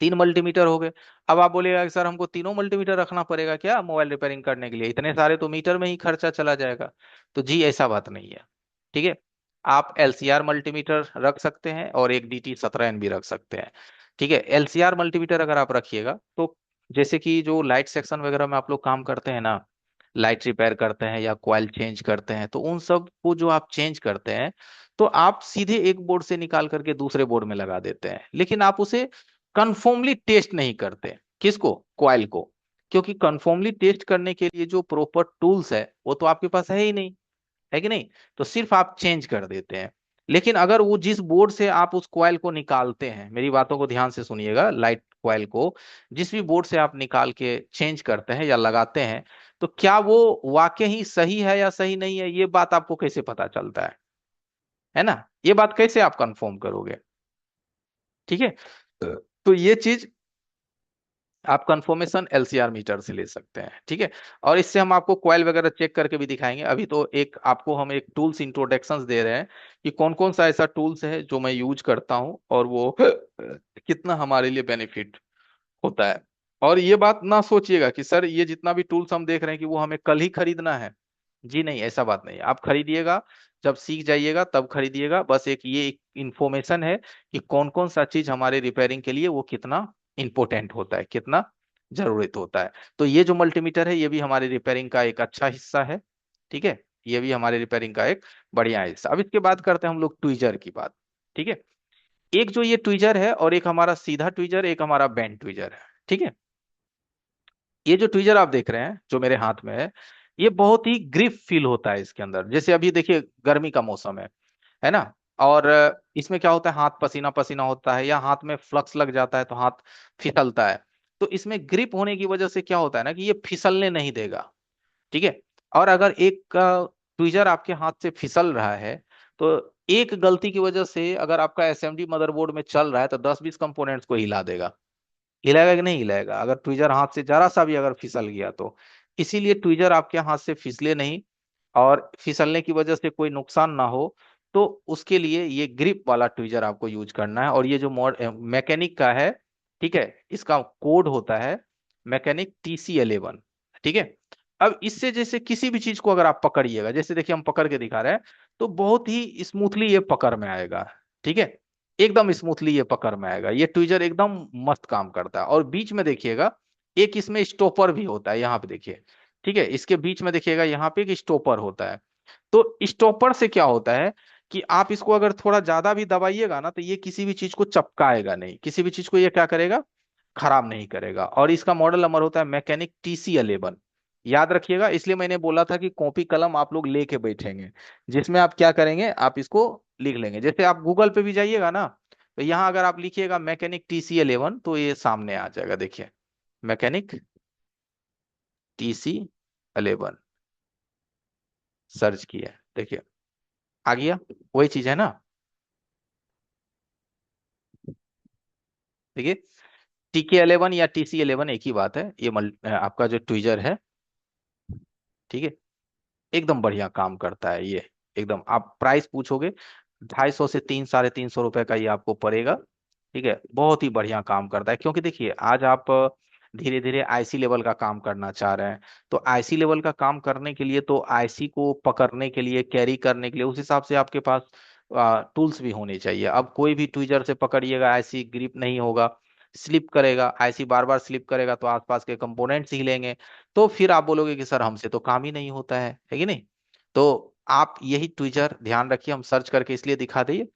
3 मल्टीमीटर हो गए। अब आप बोलेगा कि सर हमको तीनों मल्टीमीटर रखना पड़ेगा क्या मोबाइल रिपेयरिंग करने के लिए? इतने सारे तो मीटर में ही खर्चा चला जाएगा। तो जी ऐसा बात नहीं है। ठीक है। आप एलसीआर मल्टीमीटर रख सकते हैं और एक DT17N भी रख सकते हैं। ठीक है। एलसीआर मल्टीमीटर अगर आप रखिएगा तो जैसे कि जो लाइट सेक्शन वगैरह में आप लोग काम करते हैं ना, लाइट रिपेयर करते हैं या कॉइल चेंज करते हैं, तो उन सब को जो आप चेंज करते हैं, तो आप सीधे एक बोर्ड से निकाल करके दूसरे बोर्ड में लगा देते हैं, लेकिन आप उसे कन्फर्मली टेस्ट नहीं करते। किसको? कॉइल को। क्योंकि कन्फर्मली टेस्ट करने के लिए जो प्रॉपर टूल्स है वो तो आपके पास है ही नहीं, है कि नहीं? तो सिर्फ आप चेंज कर देते हैं। लेकिन अगर वो जिस बोर्ड से आप उस कॉइल को निकालते हैं, मेरी बातों को ध्यान से सुनिएगा, लाइट कॉइल को जिस भी बोर्ड से आप निकाल के चेंज करते हैं या लगाते हैं, तो क्या वो वाकई ही सही है या सही नहीं है, ये बात आपको कैसे पता चलता है ना? ये बात कैसे आप कंफर्म करोगे? ठीक है। तो ये चीज आप कंफर्मेशन एलसीआर मीटर से ले सकते हैं। ठीक है। और इससे हम आपको कॉइल वगैरह चेक करके भी दिखाएंगे। अभी तो एक आपको हम एक टूल्स इंट्रोडक्शंस दे रहे हैं कि कौन कौन सा ऐसा टूल्स है जो मैं यूज करता हूं और वो कितना हमारे लिए बेनिफिट होता है। और ये बात ना सोचिएगा कि सर ये जितना भी टूल्स हम देख रहे हैं कि वो हमें कल ही खरीदना है। जी नहीं, ऐसा बात नहीं। आप खरीदिएगा, जब सीख जाइएगा तब खरीदिएगा। बस एक ये एक इंफॉर्मेशन है कि कौन कौन सा चीज हमारे रिपेयरिंग के लिए वो कितना इंपॉर्टेंट होता है, कितना जरूरत होता है। तो ये जो मल्टीमीटर है ये भी हमारे रिपेयरिंग का एक अच्छा हिस्सा है। ठीक है। ये भी हमारे रिपेयरिंग का एक बढ़िया हिस्सा। अब इसके बाद करते हैं हम लोग ट्विजर की बात। ठीक है। एक जो ये ट्विजर है और एक हमारा सीधा ट्विजर, एक हमारा बेंड ट्विजर है। ठीक है। ये जो ट्विजर आप देख रहे हैं जो मेरे हाथ में ये बहुत ही ग्रिप फील होता है इसके अंदर। जैसे अभी देखिए गर्मी का मौसम है ना? और इसमें क्या होता है, हाथ पसीना पसीना होता है या हाथ में फ्लक्स लग जाता है तो हाथ फिसलता है। तो इसमें ग्रिप होने की वजह से क्या होता है ना कि ये फिसलने नहीं देगा। ठीक है। और अगर एक ट्विजर आपके हाथ से फिसल रहा है, तो एक गलती की वजह से अगर आपका एसएमडी मदरबोर्ड में चल रहा है तो 10-20 कंपोनेंट्स को हिला देगा। हिलाएगा कि नहीं हिलाएगा? अगर ट्विजर हाथ से जरा सा भी अगर फिसल गया तो। इसीलिए ट्विजर आपके हाथ से फिसले नहीं और फिसलने की वजह से कोई नुकसान ना हो, तो उसके लिए ये ग्रिप वाला ट्विजर आपको यूज करना है। और ये जो मैकेनिक का है, ठीक है, इसका कोड होता है मैकेनिक TC11। ठीक है। अब इससे जैसे किसी भी चीज को अगर आप पकड़िएगा, जैसे देखिए हम पकड़ के दिखा रहे हैं, तो बहुत ही स्मूथली ये पकड़ में आएगा। ठीक है। एकदम स्मूथली ये पकड़ में आएगा। ये ट्विजर एकदम मस्त काम करता है। और बीच में देखिएगा एक इसमें स्टॉपर भी होता है, यहाँ पे देखिए। ठीक है। इसके बीच में देखिएगा यहाँ पे एक स्टॉपर होता है। तो स्टॉपर से क्या होता है कि आप इसको अगर थोड़ा ज्यादा भी दबाइएगा ना, तो ये किसी भी चीज को चपकाएगा नहीं, किसी भी चीज को ये क्या करेगा, खराब नहीं करेगा। और इसका मॉडल नंबर होता है मैकेनिक TC11। याद रखिएगा, इसलिए मैंने बोला था कि कॉपी कलम आप लोग लेके बैठेंगे, जिसमें आप क्या करेंगे, आप इसको लिख लेंगे। जैसे आप गूगल पे भी जाइएगा ना, तो यहाँ अगर आप लिखिएगा मैकेनिक TC11 तो ये सामने आ जाएगा। देखिए मैकेनिक TC11 सर्च किया, देखिए आ गया। वही चीज है ना? देखिए TK11 या TC11 एक ही बात है। ये आपका जो ट्विजर है, ठीक है, एकदम बढ़िया काम करता है ये। एकदम आप प्राइस पूछोगे, 250 से 300-350 रुपए का ये आपको पड़ेगा। ठीक है। बहुत ही बढ़िया काम करता है। क्योंकि देखिए आज आप धीरे धीरे आईसी लेवल का काम करना चाह रहे हैं। तो आईसी लेवल का काम करने के लिए तो आईसी को पकड़ने के लिए, कैरी करने के लिए उस हिसाब से आपके पास टूल्स भी होने चाहिए। अब कोई भी ट्विजर से पकड़िएगा, आईसी ग्रिप नहीं होगा, स्लिप करेगा, आईसी बार बार स्लिप करेगा तो आसपास के कंपोनेंट्स हिलेंगे। तो फिर आप बोलोगे कि सर हमसे तो काम ही नहीं होता है कि नहीं। तो आप यही ट्विजर ध्यान रखिए, हम सर्च करके इसलिए दिखा दिए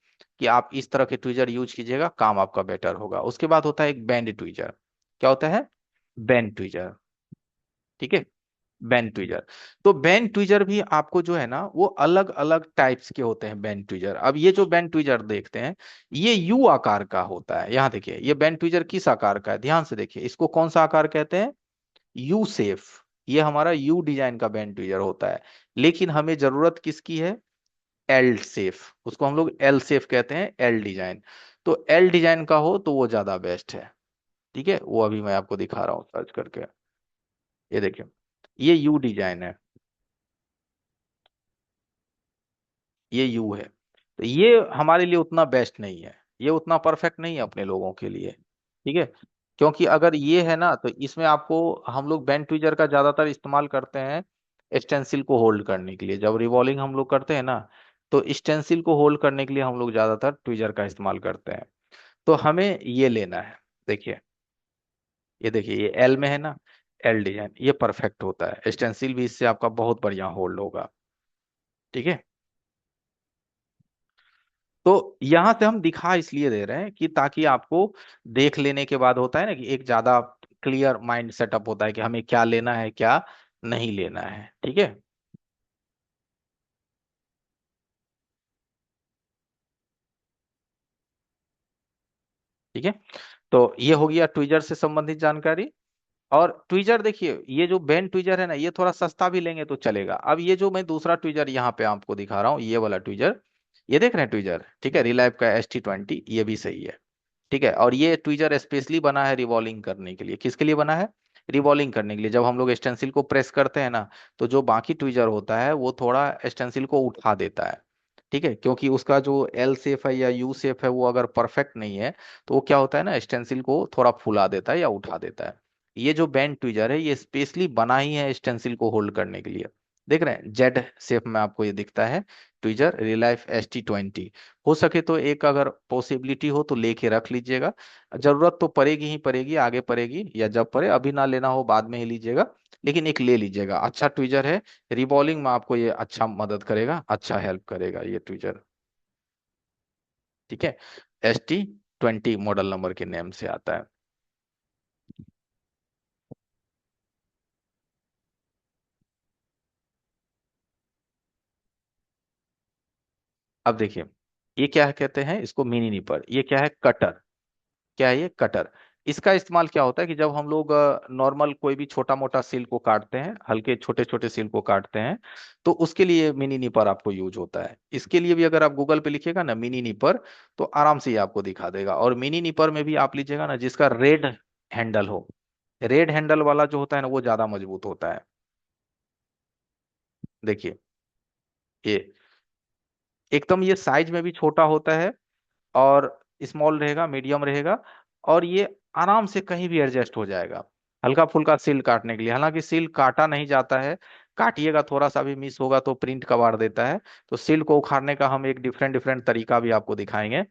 कि आप इस तरह के ट्विजर यूज कीजिएगा, काम आपका बेटर होगा। उसके बाद होता है एक बैंड ट्विजर। क्या होता है? Band tweezer. ठीक है, बैंड ट्विजर। तो बैंड ट्विजर भी आपको जो है ना वो अलग अलग टाइप्स के होते हैं बैंड ट्विजर। अब ये जो बैंड ट्विजर देखते हैं, ये यू आकार का होता है। यहाँ देखिए ये बैंड ट्विजर किस आकार का है, ध्यान से देखिए, इसको कौन सा आकार कहते हैं? You safe. ये हमारा यू डिजाइन का बैंड ट्विजर होता है। लेकिन हमें जरूरत किसकी है? L safe. उसको हम लोग एल सेफ कहते हैं, एल डिजाइन। तो एल डिजाइन का हो तो वो ज्यादा बेस्ट है। ठीक है, वो अभी मैं आपको दिखा रहा हूँ सर्च करके। ये देखिए, ये यू डिजाइन है, ये यू है। तो ये हमारे लिए उतना बेस्ट नहीं है, ये उतना परफेक्ट नहीं है अपने लोगों के लिए। ठीक है, क्योंकि अगर ये है ना तो इसमें आपको, हम लोग बैंड ट्विजर का ज्यादातर इस्तेमाल करते हैं स्टेंसिल को होल्ड करने के लिए। जब रिवॉल्विंग हम लोग करते हैं ना, तो स्टेंसिल को होल्ड करने के लिए हम लोग ज्यादातर ट्विजर का इस्तेमाल करते हैं। तो हमें ये लेना है। देखिए, ये देखिए, ये एल में है ना, एल डिजाइन ये परफेक्ट होता है, स्टेंसिल भी इससे आपका बहुत बढ़िया होल्ड होगा। ठीक है, तो यहां से हम दिखा इसलिए दे रहे हैं कि ताकि आपको देख लेने के बाद होता है ना कि एक ज्यादा क्लियर माइंड सेटअप होता है कि हमें क्या लेना है, क्या नहीं लेना है। ठीक है। ठीक है, तो ये हो गया ट्विजर से संबंधित जानकारी। और ट्विजर देखिए, ये जो बेन ट्विजर है ना, ये थोड़ा सस्ता भी लेंगे तो चलेगा। अब ये जो मैं दूसरा ट्विजर यहाँ पे आपको दिखा रहा हूँ, ये वाला ट्विजर, ये देख रहे हैं ट्विजर, ठीक है, रिलायब का ST20, ये भी सही है। ठीक है, और ये ट्विजर स्पेशली बना है रिवॉल्विंग करने के लिए। किसके लिए बना है? रिवॉल्विंग करने के लिए। जब हम लोग स्टेंसिल को प्रेस करते हैं ना, तो जो बाकी ट्विजर होता है वो थोड़ा स्टेंसिल को उठा देता है। ठीक है, क्योंकि उसका जो एल शेप है या यू शेप है वो अगर परफेक्ट नहीं है, तो वो क्या होता है ना, स्टेंसिल को थोड़ा फुला देता है या उठा देता है। ये जो बैंड ट्विजर है ये स्पेशली बना ही है स्टेंसिल को होल्ड करने के लिए। देख रहे हैं, जेड शेप में आपको ये दिखता है ट्विजर रिलायफ ST20। हो सके तो एक अगर पॉसिबिलिटी हो तो लेके रख लीजिएगा। जरूरत तो पड़ेगी ही पड़ेगी, आगे पड़ेगी, या जब पड़े, अभी ना लेना हो बाद में ही लीजिएगा। लेकिन एक ले लीजिएगा, अच्छा ट्विजर है, रिबॉलिंग में आपको ये अच्छा मदद करेगा, अच्छा हेल्प करेगा ये ट्विजर। ठीक है, ST20 मॉडल नंबर के नेम से आता है। अब देखिए, ये क्या है कहते हैं इसको, मिनी निपर। ये क्या है? कटर। क्या है ये? कटर। इसका इस्तेमाल क्या होता है कि जब हम लोग नॉर्मल कोई भी छोटा मोटा सील को काटते हैं, हल्के छोटे छोटे सील को काटते हैं, तो उसके लिए मिनी निपर आपको यूज होता है। इसके लिए भी अगर आप गूगल पे लिखिएगा ना मिनी निपर, तो आराम से ये आपको दिखा देगा। और मिनी निपर में भी आप लीजिएगा ना जिसका रेड हैंडल हो। रेड हैंडल वाला जो होता है ना वो ज्यादा मजबूत होता है। देखिए, ये एकदम ये साइज में भी छोटा होता है, और स्मॉल रहेगा, मीडियम रहेगा, और ये आराम से कहीं भी एडजस्ट हो जाएगा। हल्का फुल्का सील काटने के लिए, हालांकि सील काटा नहीं जाता है, काटिएगा थोड़ा सा भी मिस होगा तो प्रिंट कबाड़ देता है। तो सील को उखाड़ने का हम एक डिफरेंट डिफरेंट तरीका भी आपको दिखाएंगे।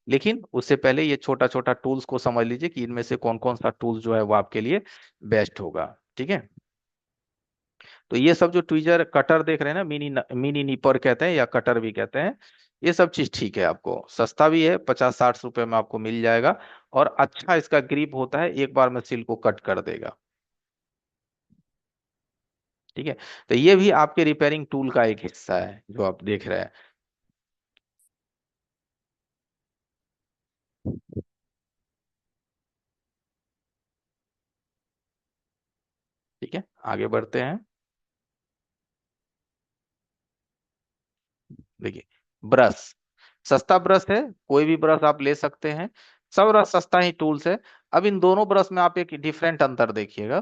लेकिन उससे पहले ये छोटा छोटा टूल्स को समझ लीजिए कि इनमें से कौन कौन सा टूल्स जो है वो आपके लिए बेस्ट होगा। ठीक है, तो ये सब जो ट्विजर कटर देख रहे हैं ना, मिनी निपर कहते हैं या कटर भी कहते हैं, ये सब चीज ठीक है, आपको सस्ता भी है, 50-60 रुपए में आपको मिल जाएगा। और अच्छा इसका ग्रिप होता है, एक बार में सिल को कट कर देगा। ठीक है, तो ये भी आपके रिपेयरिंग टूल का एक हिस्सा है जो आप देख रहे हैं। ठीक है, आगे बढ़ते हैं। देखिए, ब्रश, सस्ता ब्रश है, कोई भी ब्रश आप ले सकते हैं, सब ब्रश सस्ता ही टूल्स है। अब इन दोनों ब्रश में आप एक डिफरेंट अंतर देखिएगा।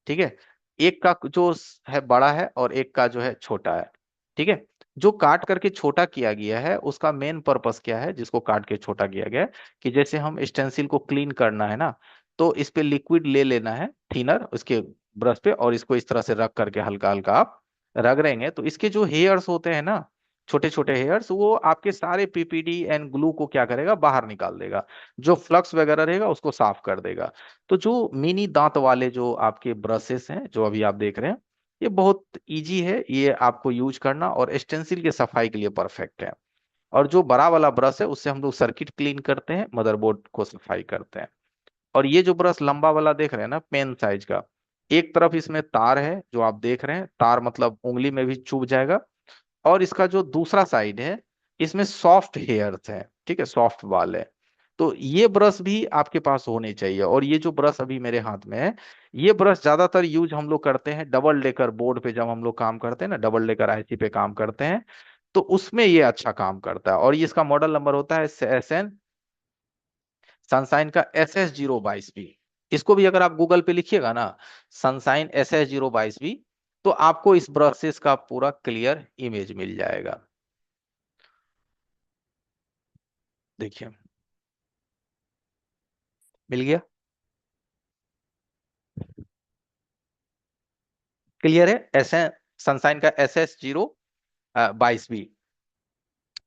ठीक है, एक का जो है बड़ा है और एक का जो है छोटा है। ठीक है, जो काट करके छोटा किया गया है उसका मेन पर्पस क्या है, जिसको काट के छोटा किया गया है, कि जैसे हम स्टेंसिल को क्लीन करना है ना, तो इस पे लिक्विड ले लेना है थिनर उसके ब्रश पे, और इसको इस तरह से रख करके हल्का हल्का आप रगड़ेंगे, तो इसके जो हेयर्स होते हैं ना, छोटे छोटे हेयर्स, वो आपके सारे पीपीडी एंड ग्लू को क्या करेगा, बाहर निकाल देगा। जो फ्लक्स वगैरह रहेगा उसको साफ कर देगा। तो जो मिनी दांत वाले जो आपके ब्रशेस हैं जो अभी आप देख रहे हैं, ये बहुत इजी है, ये आपको यूज करना, और स्टेंसिल की सफाई के लिए परफेक्ट है। और जो बड़ा वाला ब्रश है उससे हम लोग सर्किट क्लीन करते हैं, मदरबोर्ड को सफाई करते हैं। और ये जो ब्रश लंबा वाला देख रहे हैं ना, पेन साइज का, एक तरफ इसमें तार है जो आप देख रहे हैं, तार मतलब उंगली में भी चुभ जाएगा। और इसका जो दूसरा साइड है, इसमें सॉफ्ट हेयर्स हैं, ठीक है, सॉफ्ट बाल है। तो ये ब्रश भी आपके पास होने चाहिए। और ये जो ब्रश अभी मेरे हाथ में है, ये ब्रश ज्यादातर यूज हम लोग करते हैं डबल डेकर बोर्ड पे, जब हम लोग काम करते हैं ना, डबल डेकर आईसी पे काम करते हैं, तो उसमें ये अच्छा काम करता है। और ये इसका मॉडल नंबर होता है SN, सनसाइन का SS022B। इसको भी अगर आप गूगल पे लिखिएगा ना, सनसाइन SS022B, तो आपको इस ब्रशेस का पूरा क्लियर इमेज मिल जाएगा। देखिए, मिल गया, क्लियर है। एस सनसाइन का SS022B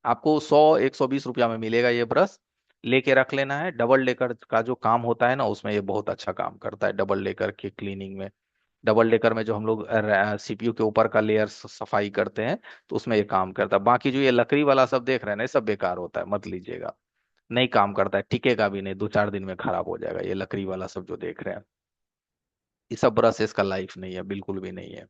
आपको 100-120 रुपया में मिलेगा ये ब्रश। लेके रख लेना है। डबल डेकर का जो काम होता है ना, उसमें ये बहुत अच्छा काम करता है, डबल डेकर की क्लीनिंग में। डबल डेकर में जो हम लोग सीपीयू के ऊपर का लेयर सफाई करते हैं, तो उसमें ये काम करता है। बाकी जो ये लकड़ी वाला सब देख रहे हैं ना, ये सब बेकार होता है, मत लीजिएगा। नहीं काम करता है, टिकेगा भी नहीं, 2-4 दिन में खराब हो जाएगा ये लकड़ी वाला सब जो देख रहे हैं। ये सब ब्रशेस का लाइफ नहीं है, बिल्कुल भी नहीं है।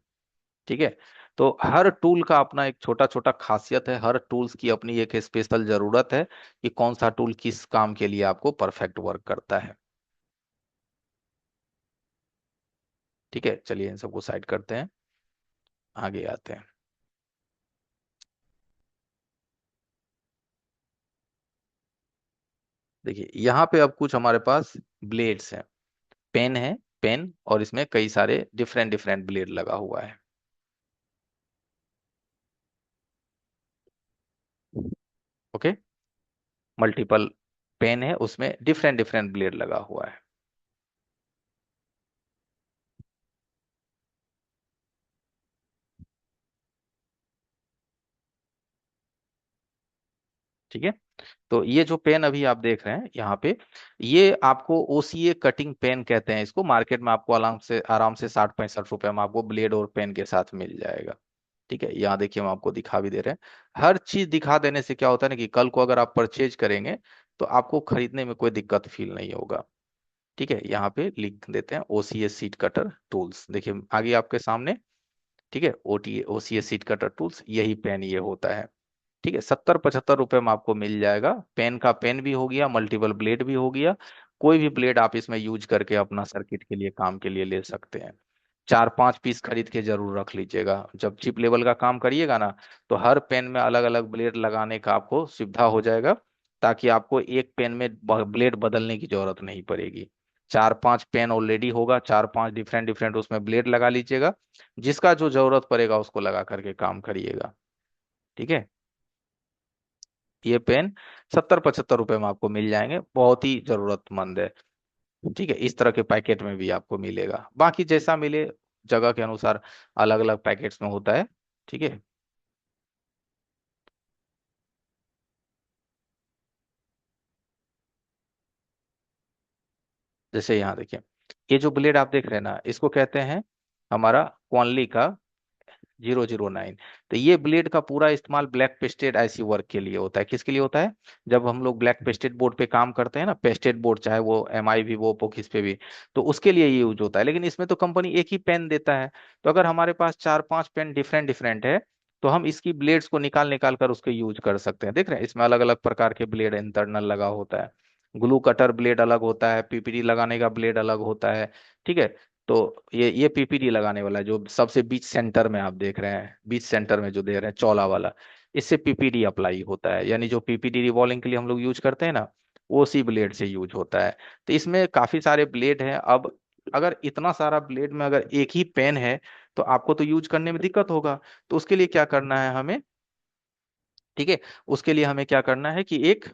ठीक है। तो हर टूल का अपना एक छोटा छोटा खासियत है, हर टूल्स की अपनी एक स्पेशल जरूरत है कि कौन सा टूल किस काम के लिए आपको परफेक्ट वर्क करता है। ठीक है, चलिए इन सबको साइड करते हैं, आगे आते हैं। देखिए यहाँ पे अब कुछ हमारे पास ब्लेड्स हैं, पेन है, पेन, और इसमें कई सारे डिफरेंट डिफरेंट ब्लेड लगा हुआ है। ओके, मल्टीपल पेन है, उसमें डिफरेंट डिफरेंट ब्लेड लगा हुआ है। ठीक है। तो ये जो पेन अभी आप देख रहे हैं यहाँ पे, ये आपको OCA कटिंग पेन कहते हैं इसको। मार्केट में आपको आराम से 60-65 रुपए में आपको ब्लेड और पेन के साथ मिल जाएगा। ठीक है, यहाँ देखिए हम आपको दिखा भी दे रहे हैं। हर चीज दिखा देने से क्या होता है ना, कि कल को अगर आप परचेज करेंगे तो आपको खरीदने में कोई दिक्कत फील नहीं होगा। ठीक है, यहाँ पे लिख देते हैं OCA सीट कटर टूल्स, देखिए आगे आपके सामने। ठीक है, OCA सीट कटर टूल्स, यही पेन ये होता है। ठीक है, 70-75 रुपए में आपको मिल जाएगा। पेन का पेन भी हो गया, मल्टीपल ब्लेड भी हो गया। कोई भी ब्लेड आप इसमें यूज करके अपना सर्किट के लिए, काम के लिए ले सकते हैं। 4-5 पीस खरीद के जरूर रख लीजिएगा, जब चिप लेवल का काम करिएगा ना, तो हर पेन में अलग अलग ब्लेड लगाने का आपको सुविधा हो जाएगा, ताकि आपको एक पेन में ब्लेड बदलने की जरूरत नहीं पड़ेगी। 4-5 पेन ऑलरेडी होगा, 4-5 डिफरेंट डिफरेंट उसमें ब्लेड लगा लीजिएगा, जिसका जो जरूरत पड़ेगा उसको लगा करके काम करिएगा। ठीक है, ये पेन 70-75 रुपए में आपको मिल जाएंगे, बहुत ही जरूरतमंद है। ठीक है, इस तरह के पैकेट में भी आपको मिलेगा, बाकी जैसा मिले जगह के अनुसार अलग अलग पैकेट्स में होता है। ठीक है, जैसे यहाँ देखिए, ये जो ब्लेड आप देख रहे हैं ना, इसको कहते हैं हमारा क्वानली का 009। तो ये ब्लेड का पूरा इस्तेमाल ब्लैक पेस्टेड आईसी वर्क के लिए होता है। किसके लिए होता है? जब हम लोग ब्लैक पेस्टेड बोर्ड पे काम करते हैं ना, पेस्टेड बोर्ड, चाहे वो MI भी, वो ओप्पो, किस पे भी, तो उसके लिए ये यूज होता है। लेकिन इसमें तो कंपनी एक ही पेन देता है, तो अगर हमारे पास 4-5 पेन डिफरेंट डिफरेंट है, तो हम इसकी ब्लेड्स को निकाल निकाल कर उसको यूज कर सकते हैं। देख रहे हैं, इसमें अलग अलग प्रकार के ब्लेड इंटरनल लगा होता है। ग्लू कटर ब्लेड अलग होता है, PPD लगाने का ब्लेड अलग होता है। ठीक है। तो ये PPD लगाने वाला है, जो सबसे बीच सेंटर में आप देख रहे हैं, बीच सेंटर में जो दे रहे हैं चौला वाला, इससे PPD अप्लाई होता है। यानी जो PPD रिवॉल्विंग के लिए हम लोग यूज करते हैं ना, वो उसी ब्लेड से यूज होता है। तो इसमें काफी सारे ब्लेड हैं। अब अगर इतना सारा ब्लेड में अगर एक ही पेन है, तो आपको तो यूज करने में दिक्कत होगा। तो उसके लिए क्या करना है हमें? ठीक है, उसके लिए हमें क्या करना है कि एक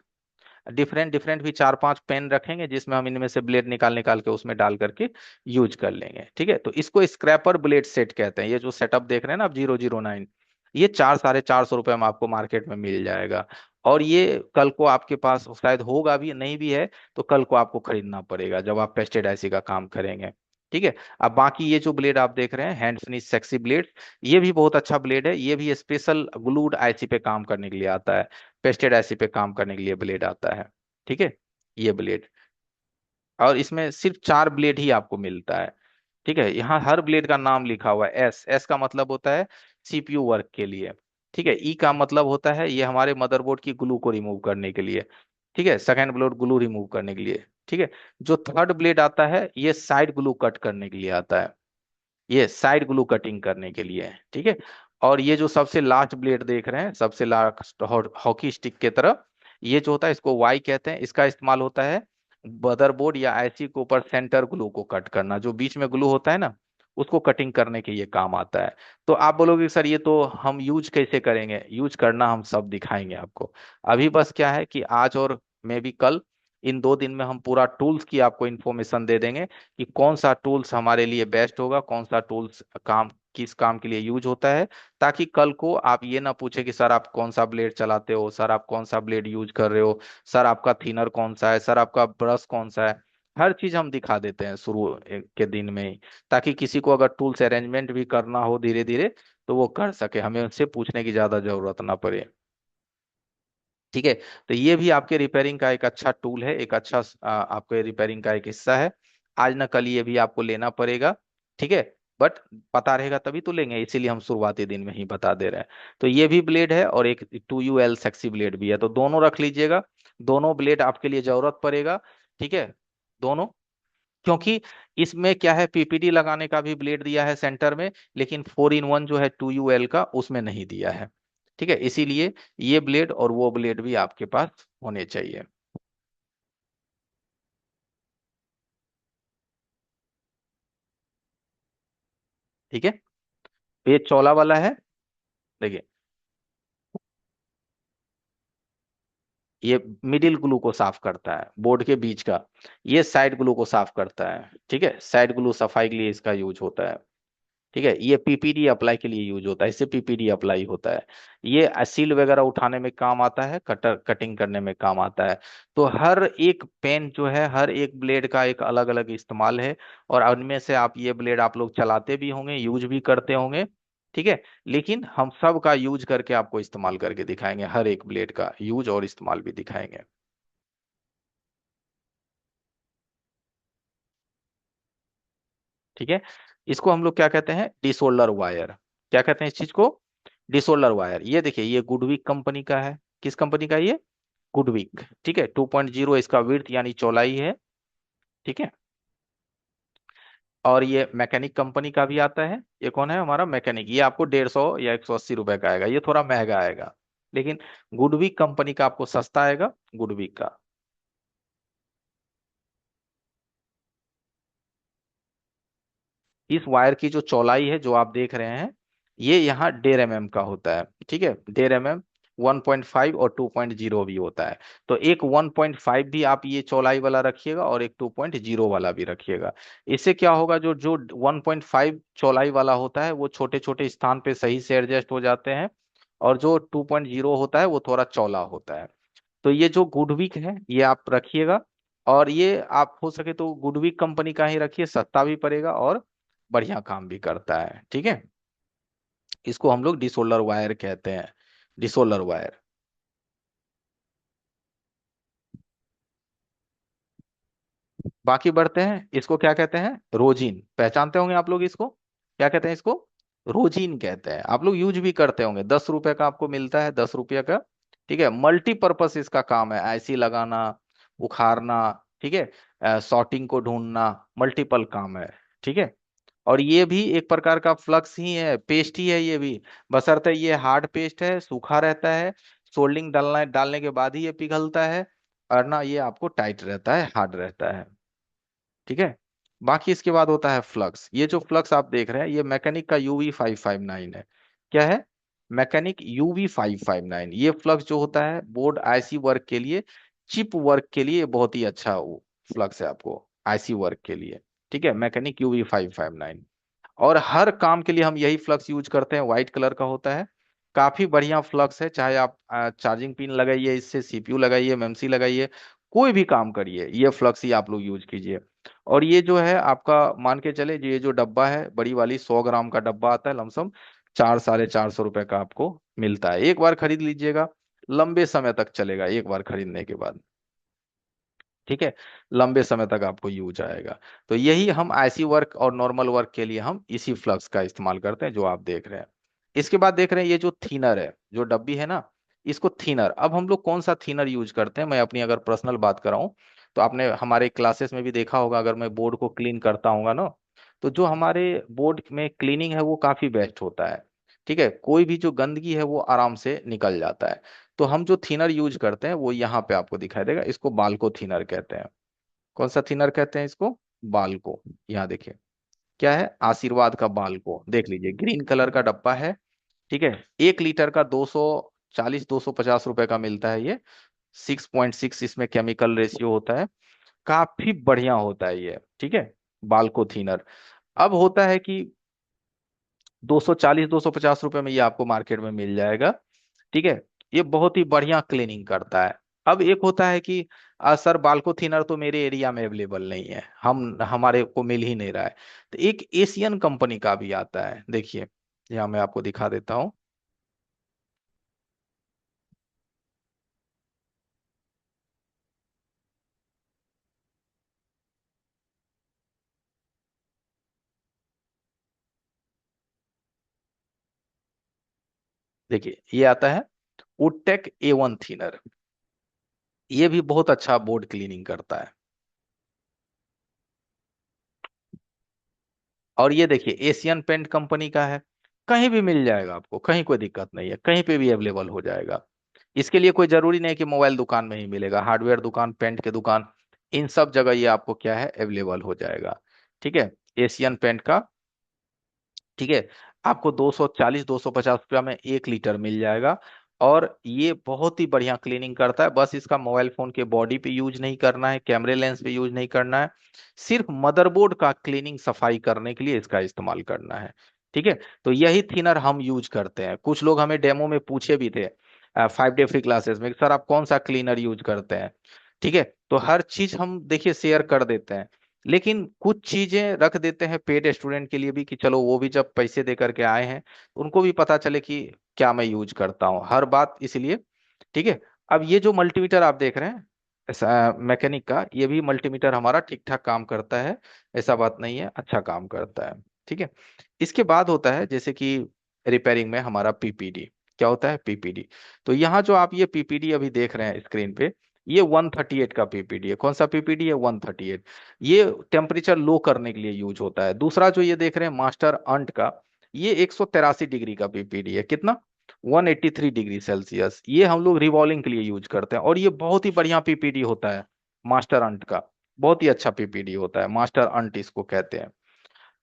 डिफरेंट डिफरेंट भी 4-5 पेन रखेंगे जिसमें हम इनमें से ब्लेड निकाल निकाल के उसमें डाल करके यूज कर लेंगे। ठीक है, तो इसको स्क्रैपर ब्लेड सेट कहते हैं। ये जो सेटअप देख रहे हैं ना आप 009, ये 400-450 रुपये में आपको मार्केट में मिल जाएगा। और ये कल को आपके पास शायद होगा भी, नहीं भी है तो कल को आपको खरीदना पड़ेगा जब आप पेस्टेड आईसी का काम करेंगे। ठीक है। अब बाकी ये जो ब्लेड आप देख रहे हैं हैंड फिनिश सेक्सी ब्लेड, ये भी बहुत अच्छा ब्लेड है। ये भी स्पेशल ग्लूड आईसी पे काम करने के लिए आता है, पेस्टेड आईसी पे काम करने के लिए ब्लेड आता है। ठीक है, ये ब्लेड। और इसमें सिर्फ 4 ब्लेड ही आपको मिलता है। ठीक है, यहाँ हर ब्लेड का नाम लिखा हुआ है। एस, एस का मतलब होता है सीपीयू वर्क के लिए। ठीक है, ई का मतलब होता है ये हमारे मदरबोर्ड की ग्लू को रिमूव करने के लिए। ठीक है, सेकंड ब्लेड ग्लू रिमूव करने के लिए। ठीक है, जो थर्ड ब्लेड आता है ये साइड ग्लू कट करने के लिए आता है, ये साइड ग्लू कटिंग करने के लिए है। ठीक है, और ये जो सबसे लास्ट ब्लेड देख रहे हैं, सबसे लास्ट हॉकी स्टिक के तरफ, ये जो होता है इसको वाई कहते हैं। इसका इस्तेमाल होता है मदरबोर्ड या आईसी के ऊपर सेंटर ग्लू को कट करना, जो बीच में ग्लू होता है ना, उसको कटिंग करने के ये काम आता है। तो आप बोलोगे सर ये तो हम यूज कैसे करेंगे? यूज करना हम सब दिखाएंगे आपको। अभी बस क्या है कि आज और मे भी कल, इन 2 दिन में हम पूरा टूल्स की आपको इन्फॉर्मेशन दे देंगे कि कौन सा टूल्स हमारे लिए बेस्ट होगा, कौन सा टूल्स काम किस काम के लिए यूज होता है, ताकि कल को आप ये ना पूछे कि सर आप कौन सा ब्लेड चलाते हो, सर आप कौन सा ब्लेड यूज कर रहे हो, सर आपका थिनर कौन सा है, सर आपका ब्रश कौन सा है। हर चीज हम दिखा देते हैं शुरू के दिन में ही, ताकि किसी को अगर टूल्स अरेंजमेंट भी करना हो धीरे धीरे तो वो कर सके, हमें उनसे पूछने की ज्यादा जरूरत ना पड़े। ठीक है, तो ये भी आपके रिपेयरिंग का एक अच्छा टूल है, एक अच्छा आपके रिपेयरिंग का एक हिस्सा है। आज ना कल ये भी आपको लेना पड़ेगा। ठीक है, बट पता रहेगा तभी तो लेंगे, इसीलिए हम शुरुआती दिन में ही बता दे रहे हैं। तो ये भी ब्लेड है और एक 2UL सेक्सी ब्लेड भी है, तो दोनों रख लीजिएगा। दोनों ब्लेड आपके लिए जरूरत पड़ेगा। ठीक है, दोनों, क्योंकि इसमें क्या है, पीपीडी लगाने का भी ब्लेड दिया है सेंटर में, लेकिन 4-in-1 जो है 2UL का उसमें नहीं दिया है। ठीक है, इसीलिए ये ब्लेड और वो ब्लेड भी आपके पास होने चाहिए। ठीक है, ये चौला वाला है। देखिए, ये मिडिल ग्लू को साफ करता है, बोर्ड के बीच का। ये साइड ग्लू को साफ करता है। ठीक है, साइड ग्लू सफाई के लिए इसका यूज होता है। ठीक है, ये पीपीडी अप्लाई के लिए यूज होता है, इससे पीपीडी अप्लाई होता है। ये सील वगैरह उठाने में काम आता है, कटर कटिंग करने में काम आता है। तो हर एक पेन जो है, हर एक ब्लेड का एक अलग अलग इस्तेमाल है। और उनमें से आप ये ब्लेड आप लोग चलाते भी होंगे, यूज भी करते होंगे। ठीक है, लेकिन हम सब का यूज करके आपको इस्तेमाल करके दिखाएंगे, हर एक ब्लेड का यूज और इस्तेमाल भी दिखाएंगे। ठीक है, इसको हम लोग क्या कहते हैं, डिसोल्डर वायर। क्या कहते हैं इस चीज को? Desolder wire. ये देखिए, ये गुडविक कंपनी का है। किस कंपनी का है ये? गुडविक। ठीक है, 2.0 इसका विड्थ यानी चौड़ाई है। ठीक है, और ये मैकेनिक कंपनी का भी आता है। ये कौन है हमारा मैकेनिक? ये आपको 150 या 180 रुपए का आएगा, ये थोड़ा महंगा आएगा। लेकिन गुडविक कंपनी का आपको सस्ता आएगा, गुडविक का। इस वायर की जो चौड़ाई है जो आप देख रहे हैं, ये यहाँ 1.5 mm का होता है। ठीक है, 1.5 mm, 1.5 और 2.0 भी होता है। तो एक 1.5 भी आप ये चौड़ाई वाला रखिएगा और एक 2.0 वाला भी रखिएगा। इससे क्या होगा, जो जो 1.5 चौड़ाई वाला होता है वो छोटे छोटे स्थान पे सही से एडजस्ट हो जाते हैं, और जो 2.0 होता है वो थोड़ा चौड़ा होता है। तो ये जो गुडविक है ये आप रखिएगा। और ये आप हो सके तो गुडविक कंपनी का ही रखिए, सस्ता भी पड़ेगा और बढ़िया काम भी करता है। ठीक है, इसको हम लोग डिसोल्डर वायर कहते हैं, डिसोल्डर वायर। बाकी बढ़ते हैं, इसको क्या कहते हैं? रोजिन। पहचानते होंगे आप लोग इसको, क्या कहते हैं इसको? रोजिन कहते हैं। आप लोग यूज भी करते होंगे, 10 रुपए का आपको मिलता है, 10 रुपये का। ठीक है, मल्टीपर्पस इसका काम है, आईसी लगाना, उखाड़ना। ठीक है, सॉर्टिंग को ढूंढना, मल्टीपल काम है। ठीक है, और ये भी एक प्रकार का फ्लक्स ही है, पेस्ट ही है ये भी। बशर्ते ये हार्ड पेस्ट है, सूखा रहता है, सोल्डिंग डालना डालने के बाद ही ये पिघलता है। और ना ये आपको टाइट रहता है, हार्ड रहता है। ठीक है, बाकी इसके बाद होता है फ्लक्स। ये जो फ्लक्स आप देख रहे हैं ये मैकेनिक का UV559 है। क्या है? Mechanic UV559। ये फ्लक्स जो होता है बोर्ड आईसी वर्क के लिए चिप वर्क के लिए बहुत ही अच्छा फ्लक्स है आपको, आईसी वर्क के लिए। ठीक है, मैकेनिक UV559। और हर काम के लिए हम यही फ्लक्स यूज करते हैं, व्हाइट कलर का होता है। काफी बढ़िया फ्लक्स है, चाहे आप चार्जिंग पिन लगाइए, इससे CPU लगाइए, एमएमसी लगाइए, कोई भी काम करिए, ये फ्लक्स ही आप लोग यूज कीजिए। और ये जो है आपका, मान के चले ये जो डब्बा है, बड़ी वाली 100 ग्राम का डब्बा आता है, लमसम 400-450 रुपए का आपको मिलता है। एक बार खरीद लीजिएगा, लंबे समय तक चलेगा एक बार खरीदने के बाद। ठीक है, लंबे समय तक आपको यूज आएगा। तो यही हम आईसी वर्क और नॉर्मल वर्क के लिए हम इसी फ्लक्स का इस्तेमाल करते हैं जो आप देख रहे हैं। इसके बाद देख रहे हैं ये जो थीनर है, जो डब्बी है ना, इसको थीनर, अब हम लोग कौन सा थीनर यूज करते हैं, मैं अपनी अगर पर्सनल बात कराऊं, तो आपने हमारे क्लासेस में भी देखा होगा, अगर मैं बोर्ड को क्लीन करता हूँ ना, तो जो हमारे बोर्ड में क्लीनिंग है वो काफी बेस्ट होता है। ठीक है, कोई भी जो गंदगी है वो आराम से निकल जाता है। तो हम जो थीनर यूज करते हैं वो यहाँ पे आपको दिखाई देगा, इसको बाल्को थीनर कहते हैं। कौन सा थिनर कहते हैं इसको? बाल्को। यहाँ देखिए, क्या है, आशीर्वाद का बाल्को, देख लीजिए, ग्रीन कलर का डब्बा है। ठीक है, 1 लीटर का 240-250 रुपए का मिलता है ये। 6.6 इसमें केमिकल रेशियो होता है, काफी बढ़िया होता है ये। ठीक है, बाल्को थिनर। अब होता है कि 240-250 रुपए में ये आपको मार्केट में मिल जाएगा। ठीक है, ये बहुत ही बढ़िया क्लीनिंग करता है। अब एक होता है कि सर बाल्को थिनर तो मेरे एरिया में अवेलेबल नहीं है, हम हमारे को मिल ही नहीं रहा है। तो एक एशियन कंपनी का भी आता है, देखिए, यहाँ मैं आपको दिखा देता हूँ। देखिए ये आता है वुडटेक A1 थिनर, ये भी बहुत अच्छा बोर्ड क्लीनिंग करता है। और ये देखिए एशियन पेंट कंपनी का है, कहीं भी मिल जाएगा आपको, कहीं कोई दिक्कत नहीं है, कहीं पे भी अवेलेबल हो जाएगा। इसके लिए कोई जरूरी नहीं कि मोबाइल दुकान में ही मिलेगा, हार्डवेयर दुकान, पेंट के दुकान, इन सब जगह ये आपको क्या है, अवेलेबल हो जाएगा। ठीक है, एशियन पेंट का। ठीक है, आपको 240-250 रुपया में 1 लीटर मिल जाएगा। और ये बहुत ही बढ़िया क्लीनिंग करता है, बस इसका मोबाइल फोन के बॉडी पे यूज नहीं करना है, कैमरे लेंस पे यूज नहीं करना है, सिर्फ मदरबोर्ड का क्लीनिंग सफाई करने के लिए इसका इस्तेमाल करना है। ठीक है, तो यही थिनर हम यूज करते हैं। कुछ लोग हमें डेमो में पूछे भी थे 5 डे फ्री क्लासेस में, सर आप कौन सा क्लीनर यूज करते हैं। ठीक है, तो हर चीज हम देखिए शेयर कर देते हैं, लेकिन कुछ चीजें रख देते हैं पेड स्टूडेंट के लिए भी, कि चलो वो भी जब पैसे दे करके आए हैं उनको भी पता चले कि क्या मैं यूज करता हूँ, हर बात इसलिए। ठीक है, अब ये जो मल्टीमीटर आप देख रहे हैं, ऐसा मैकेनिक का, ये भी मल्टीमीटर हमारा ठीक ठाक काम करता है, ऐसा बात नहीं है, अच्छा काम करता है। ठीक है, इसके बाद होता है जैसे कि रिपेयरिंग में हमारा PPD। क्या होता है PPD? तो यहाँ जो आप ये PPD अभी देख रहे हैं स्क्रीन पे, ये 138 का PPD है। कौन सा PPD है? 138। ये टेम्परेचर लो करने के लिए यूज होता है। दूसरा जो ये देख रहे हैं मास्टर अंट का, ये 183 डिग्री का PPD है। कितना? 183 डिग्री सेल्सियस। ये हम लोग रिवॉल्विंग के लिए यूज करते हैं, और ये बहुत ही बढ़िया PPD होता है मास्टर अंट का, बहुत ही अच्छा PPD होता है, मास्टर अंट इसको कहते हैं।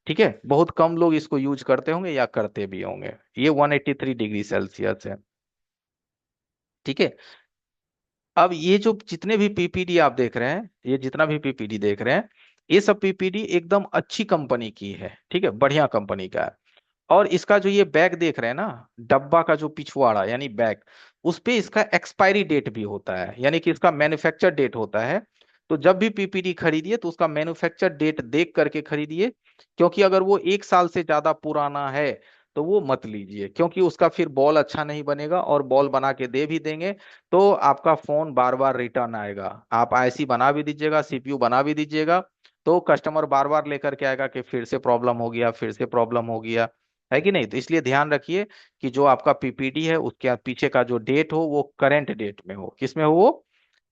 ठीक है, बहुत कम लोग इसको यूज करते होंगे या करते भी होंगे। ये 183 डिग्री सेल्सियस है। ठीक है, अब ये जो जितने भी PPD आप देख रहे हैं, ये जितना भी PPD देख रहे हैं, ये सब PPD एकदम अच्छी कंपनी की है। ठीक है, बढ़िया कंपनी का है। और इसका जो ये बैग देख रहे हैं ना, डब्बा का जो पिछवाड़ा यानी बैग, उस पे इसका एक्सपायरी डेट भी होता है, यानी कि इसका मैन्युफैक्चर डेट होता है। तो जब भी PPD खरीदिए तो उसका मैन्युफैक्चर डेट देख करके खरीदिए, क्योंकि अगर वो 1 साल से ज्यादा पुराना है तो वो मत लीजिए, क्योंकि उसका फिर बॉल अच्छा नहीं बनेगा, और बॉल बना के दे भी देंगे तो आपका फोन बार बार रिटर्न आएगा। आप IC बना भी दीजिएगा, CPU बना भी दीजिएगा, तो कस्टमर बार बार लेकर के आएगा कि फिर से प्रॉब्लम हो गया, फिर से प्रॉब्लम हो गया, है कि नहीं? तो इसलिए ध्यान रखिए कि जो आपका PPD है उसके पीछे का जो डेट हो वो करंट डेट में हो। किसमें हो वो?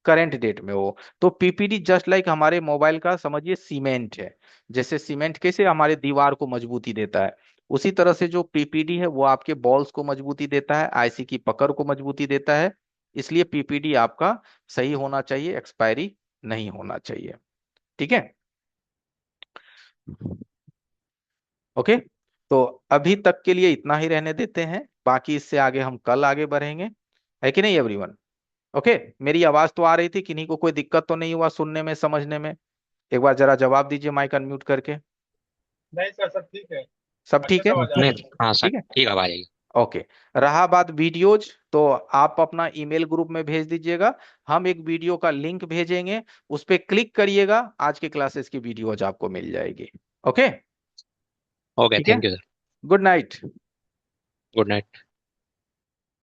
करंट डेट में हो। तो PPD जस्ट लाइक हमारे मोबाइल का समझिए सीमेंट है। जैसे सीमेंट कैसे हमारे दीवार को मजबूती देता है, उसी तरह से जो PPD है वो आपके बॉल्स को मजबूती देता है, IC की पकड़ को मजबूती देता है। इसलिए PPD आपका सही होना चाहिए, एक्सपायरी नहीं होना चाहिए। ठीक है, ओके। तो अभी तक के लिए इतना ही रहने देते हैं, बाकी इससे आगे हम कल आगे बढ़ेंगे, है कि नहीं एवरीवन? ओके, मेरी आवाज तो आ रही थी, किन्हीं को कोई दिक्कत तो नहीं हुआ सुनने में समझने में? एक बार जरा जवाब दीजिए माइक अनम्यूट करके। नहीं सर, सब ठीक है। सब अच्छे ठीक से है? आवाज आ नहीं। रही है। हाँ सर, ठीक है। ठीक है, आ जाएगी। ओके। रहा बात वीडियोज, तो आप अपना ईमेल ग्रुप में भेज दीजिएगा। हम एक वीडियो का लिंक भेजेंगे, उस पर क्लिक करिएगा, आज के क्लासेस की वीडियोज आपको मिल जाएगी। ओके। ओके, ठीक है। Thank you sir. Good night. Good night.